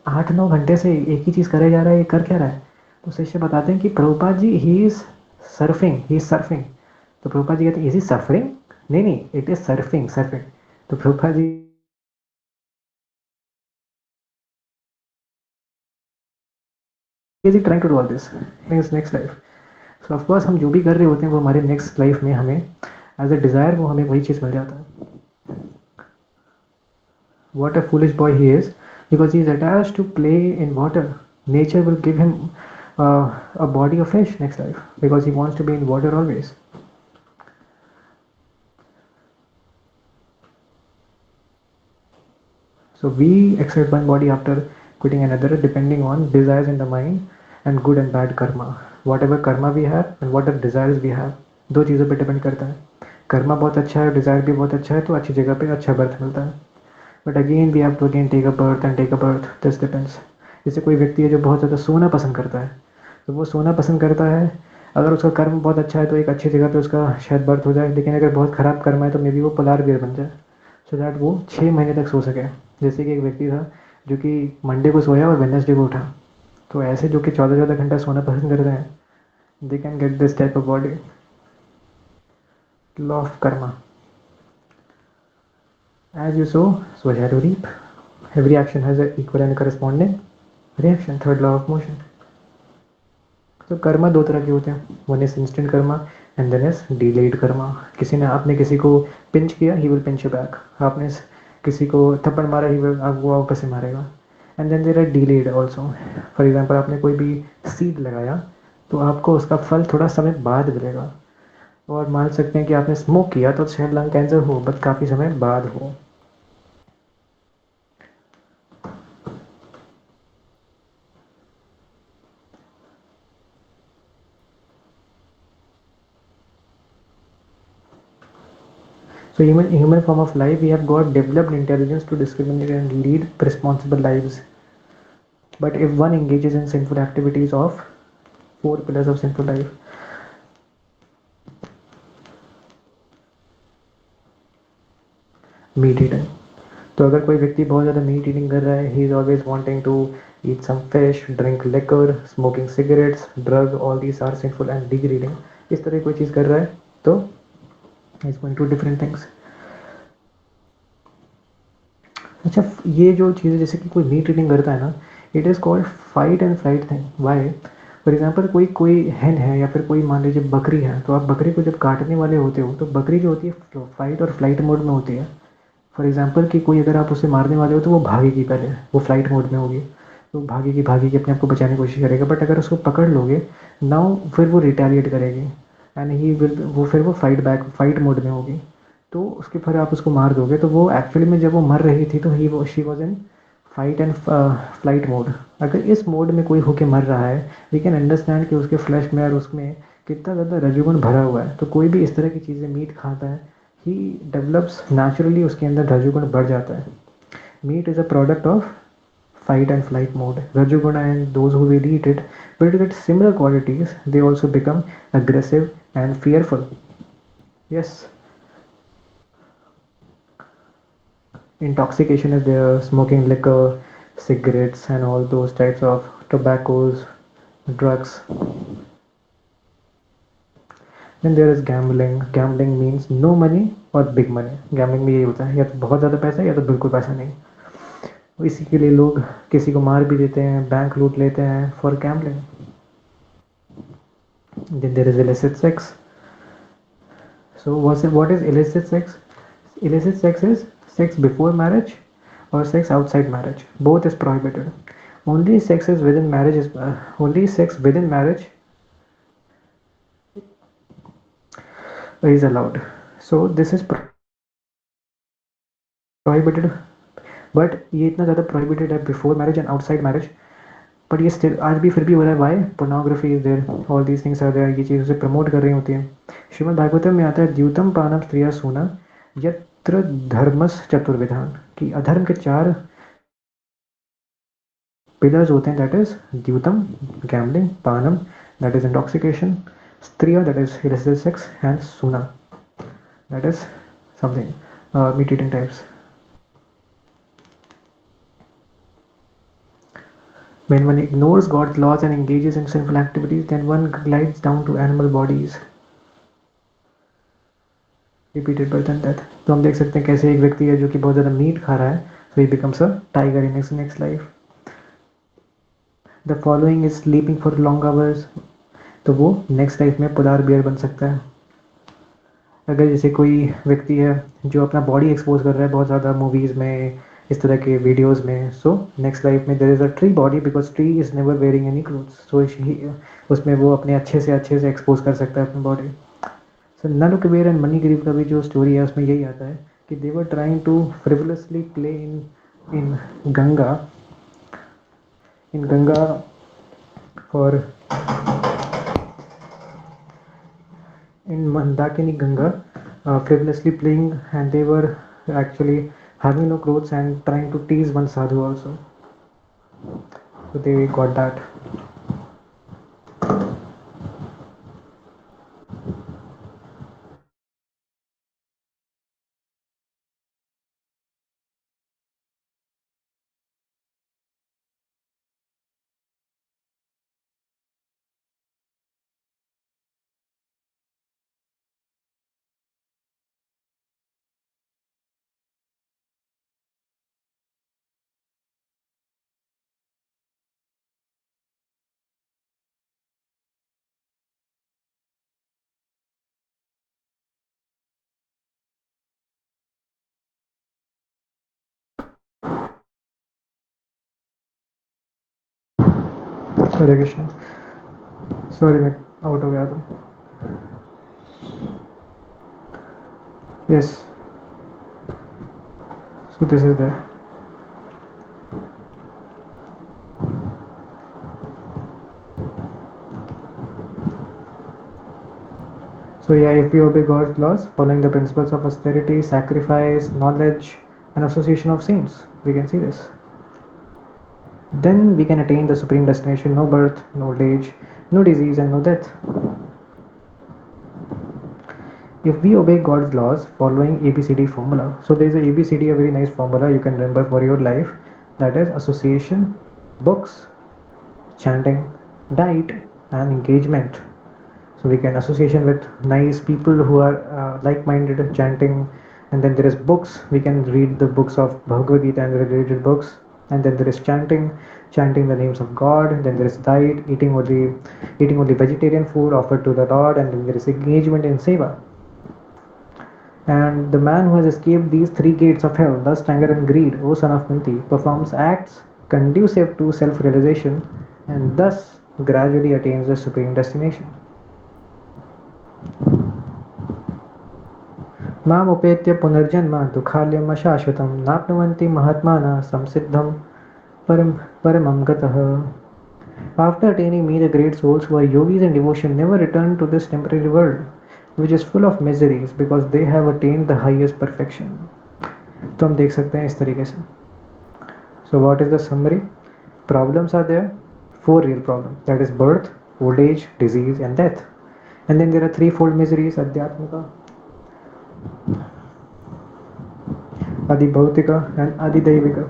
8 9 घंटे से एक ही चीज़ करे जा रहा है, ये कर क्या रहा है। तो शिष्य बताते हैं कि Prabhupada ji he is surfing. तो प्रभुपाद जी कहते हैं इज ही सफरिंग, नहीं नहीं, इट इज़ सर्फिंग। तो Prabhupada ji is he trying to do all this in his next life. So of course हम जो भी कर रहे होते हैं वो हमारे नेक्स्ट लाइफ में हमें एज अ डिज़ायर वो हमें वही चीज़ मिल जाता है। What a foolish boy he is, because he is attached to play in water. Nature will give him a body of fish next life because he wants to be in water always. So we accept one body after quitting another depending on desires in the mind and good and bad karma. Whatever karma we have and whatever desires we have, दो चीज़ों पे depend करता है। कर्मा बहुत अच्छा है, desire भी बहुत अच्छा है, तो अच्छी जगह पे अच्छा बर्थ मिलता है। But again we have to again take a birth and take a birth, this depends. जैसे कोई व्यक्ति है जो बहुत ज़्यादा सोना पसंद करता है, तो वो सोना पसंद करता है, अगर उसका कर्म बहुत अच्छा है तो एक अच्छी जगह पे उसका शायद बर्थ हो जाए, लेकिन अगर बहुत ख़राब कर्म है तो मे बी वो पोलार बियर बन जाए, सो दैट वो 6 महीने तक सो सके। जैसे कि एक व्यक्ति था जो कि मंडे को सोया और वेडनेसडे को उठा, तो ऐसे जो कि 14 14 घंटा सोना पसंद करते हैं, they can get this type of body. Law of karma, as you sow shall you reap. Every action has an equal and corresponding reaction, third law of motion. तो कर्मा दो तरह के होते हैं, one is instant karma and then is delayed karma. किसी ने आपने किसी को पिंच किया, he will pinch you back. आपने किसी को थप्पड़ मारा, ही विल आपको वापस से मारेगा। And then there are delayed also. For example आपने कोई भी सीड लगाया, तो आपको उसका फल थोड़ा समय बाद मिलेगा। और मान सकते हैं कि आपने स्मोक किया तो शायद लंग कैंसर हो, बट काफ़ी समय बाद हो। So even in human form of life, we have got developed intelligence to discriminate and lead responsible lives. But if one engages in sinful activities of four pillars of sinful life, meat eating, तो अगर कोई व्यक्ति बहुत ज़्यादा meat eating कर रहा है, he is always wanting to eat some fish, drink liquor, smoking cigarettes, drug, all these are sinful and degrading, इस तरह कोई चीज़ कर रहा है तो is going to different things. अच्छा, ये जो चीज़ें जैसे कि कोई मीट ईटिंग करता है ना, it is called fight and flight thing. Why? For example कोई कोई हैन है या फिर कोई मान लीजिए बकरी है, तो आप बकरी को जब काटने वाले होते हो तो बकरी जो होती है फाइट और फ्लाइट मोड में होती है। फॉर एग्जाम्पल कि कोई अगर आप उसे मारने वाले हो तो वो भागेगी, पहले वो फ्लाइट मोड में होगी, तो भागेगी अपने आप को बचाने की कोशिश करेगा। बट अगर उसको पकड़ लोगे, नाउ फिर वो रिटेलिएट करेगी, एंड ही विल वो फाइट मोड में होगी। तो उसके फिर आप उसको मार दोगे, तो वो एक्चुअली में जब वो मर रही थी तो she was in fight and flight mode. अगर इस मोड में कोई होके मर रहा है, वी कैन अंडरस्टैंड कि उसके फ्लैश में और उसमें कितना ज़्यादा रजोगुण भरा हुआ है। तो कोई भी इस तरह की चीज़ें मीट खाता है, ही डेवलप्स नेचुरली, उसके अंदर रजोगुण बढ़ जाता है। Meat is a product of fight and flight mode. Rajoguna and those who will eat it will get similar qualities. They also become aggressive and fearful. Yes, intoxication is there, smoking liquor, cigarettes, and all those types of tobaccos, drugs. Then there is gambling. Gambling means no money और big money. Gambling में यही होता है, या तो बहुत ज़्यादा पैसा या तो बिल्कुल पैसा नहीं. इसी के लिए लोग किसी को मार भी देते हैं, बैंक लूट लेते हैं for gambling. Then there is illicit sex. So what is illicit sex? Illicit sex is sex before marriage or sex outside marriage. Both is prohibited. Only sex is within marriage is only sex within marriage is allowed. So this is prohibited. But ये इतना ज़्यादा prohibited है before marriage and outside marriage. But ये still आज भी फिर भी हो रहा है. Why? Pornography is there, all these things are there. ये चीज़ उसे प्रमोट कर रही होती हैं. श्रीमद् भागवतम में आता है द्यूतम पानम स्त्रिया सूना यत्र धर्मस चतुर्विधान, कि अधर्म के 4 पिलर्स होते हैं. दैट इज द्यूतम गैम्बलिंग, पानम दैट इज इंटॉक्सिकेशन, स्त्रिया that is illicit sex, and सूना that is something meat eating types. When one ignores God's laws and engages in sinful activities, then one glides down to animal bodies. Repeated birth and death. तो हम देख सकते हैं कैसे एक व्यक्ति है जो कि बहुत ज़्यादा मीट खा रहा है, so he becomes a tiger in his next life. The following is sleeping for long hours. तो वो नेक्स्ट लाइफ में पोलार बियर बन सकता है. अगर जैसे कोई व्यक्ति है जो अपना बॉडी एक्सपोज कर रहा है बहुत ज़्यादा मूवीज़ में, इस तरह के वीडियोस में, सो नेक्स्ट लाइफ में there is a tree body, because tree is never wearing any clothes. So उसमें वो अपने अच्छे से एक्सपोज कर सकता है अपनी body. So Nala Kubera and Manigriva का भी जो स्टोरी है उसमें यही आता है कि they were trying to frivolously play in Ganga for in Mandakini Ganga, frivolously playing, and they were actually having no clothes and trying to tease one sadhu also. So they got that. Hare Krishna. Sorry, मैं out हो गया था. Yes. So this is there. So yeah, if we obey God's laws, following the principles of austerity, sacrifice, knowledge, and association of saints, we can see this. Then we can attain the supreme destination: no birth, no old age, no disease, and no death. If we obey God's laws, following ABCD formula, so there is a ABCD, a very nice formula you can remember for your life. That is association, books, chanting, diet, and engagement. So we can association with nice people who are like-minded, chanting, and then there is books. We can read the books of Bhagavad Gita and related books. And then there is chanting the names of God. Then there is diet, eating only vegetarian food offered to the Lord. And then there is engagement in seva. And the man who has escaped these 3 gates of hell, lust, anger, and greed, O son of Kunti, performs acts conducive to self-realization and thus gradually attains the supreme destination. माम उपेत्य पुनर्जन्म दुःखालयम शाश्वतं नाप्नुवन्ति महात्मानः संसिद्धं परमं गतः. After attaining me, the great souls who are yogis in devotion never return to this temporary world, which is full of miseries, because they have attained the highest perfection. तो हम देख सकते हैं इस तरीके से. So what is the summary? Problems are there, 4 real problems. That is birth, old age, disease, and death. And then there are 3-fold miseries: adhyatmika, अधिभौतिका and अधिदैविका.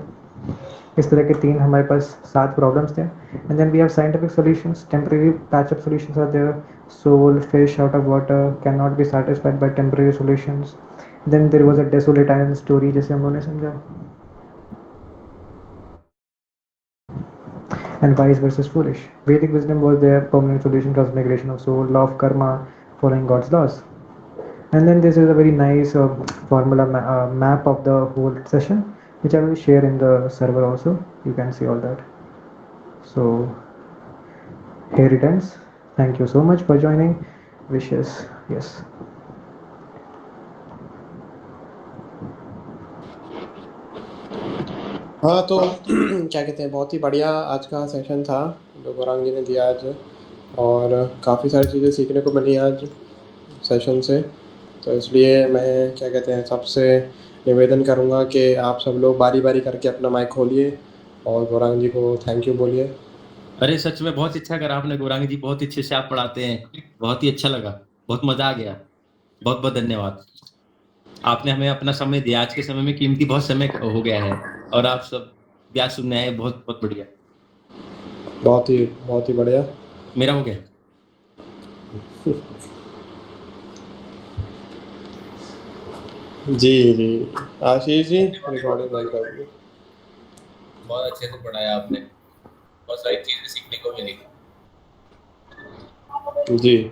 इस तरह के 3 हमारे पास 7 प्रॉब्लम्स थे. And then we have scientific solutions, temporary patch up solutions are there, soul, fish out of water, cannot be satisfied by temporary solutions. Then there was a desolate island story, जैसे हम लोगों ने समझा, and wise versus foolish. Vedic wisdom was their permanent solution, transmigration of soul, law of karma, following God's laws. And then this is a very nice formula map of the whole session, which I will share in the server also. You can see all that. So here it ends. Thank you so much for joining. Wishes. Yes. हाँ तो क्या कहते हैं, बहुत ही बढ़िया आज का session था जो गौरांग जी ने दिया आज, और काफ़ी सारी चीज़ें सीखने को मिली आज सेशन से। तो इसलिए मैं क्या कहते हैं सबसे निवेदन करूँगा कि आप सब लोग बारी बारी करके अपना माइक खोलिए और गौरांग जी को थैंक यू बोलिए। अरे सच में बहुत अच्छा करा आपने गौरांग जी, बहुत अच्छे से आप पढ़ाते हैं, बहुत ही अच्छा लगा, बहुत मजा आ गया। बहुत बहुत धन्यवाद। आपने हमें अपना समय दिया, आज के समय में कीमती बहुत समय हो गया है, और आप सब ब्याज सुनने आए, बहुत बहुत बढ़िया। बहुत ही बढ़िया। मेरा हो गया। जी जी आशीष जी रिकॉर्डिंग लाइक करोगे। बहुत अच्छे से पढ़ाया आपने, बहुत सारी चीजें सीखने को मिली। जी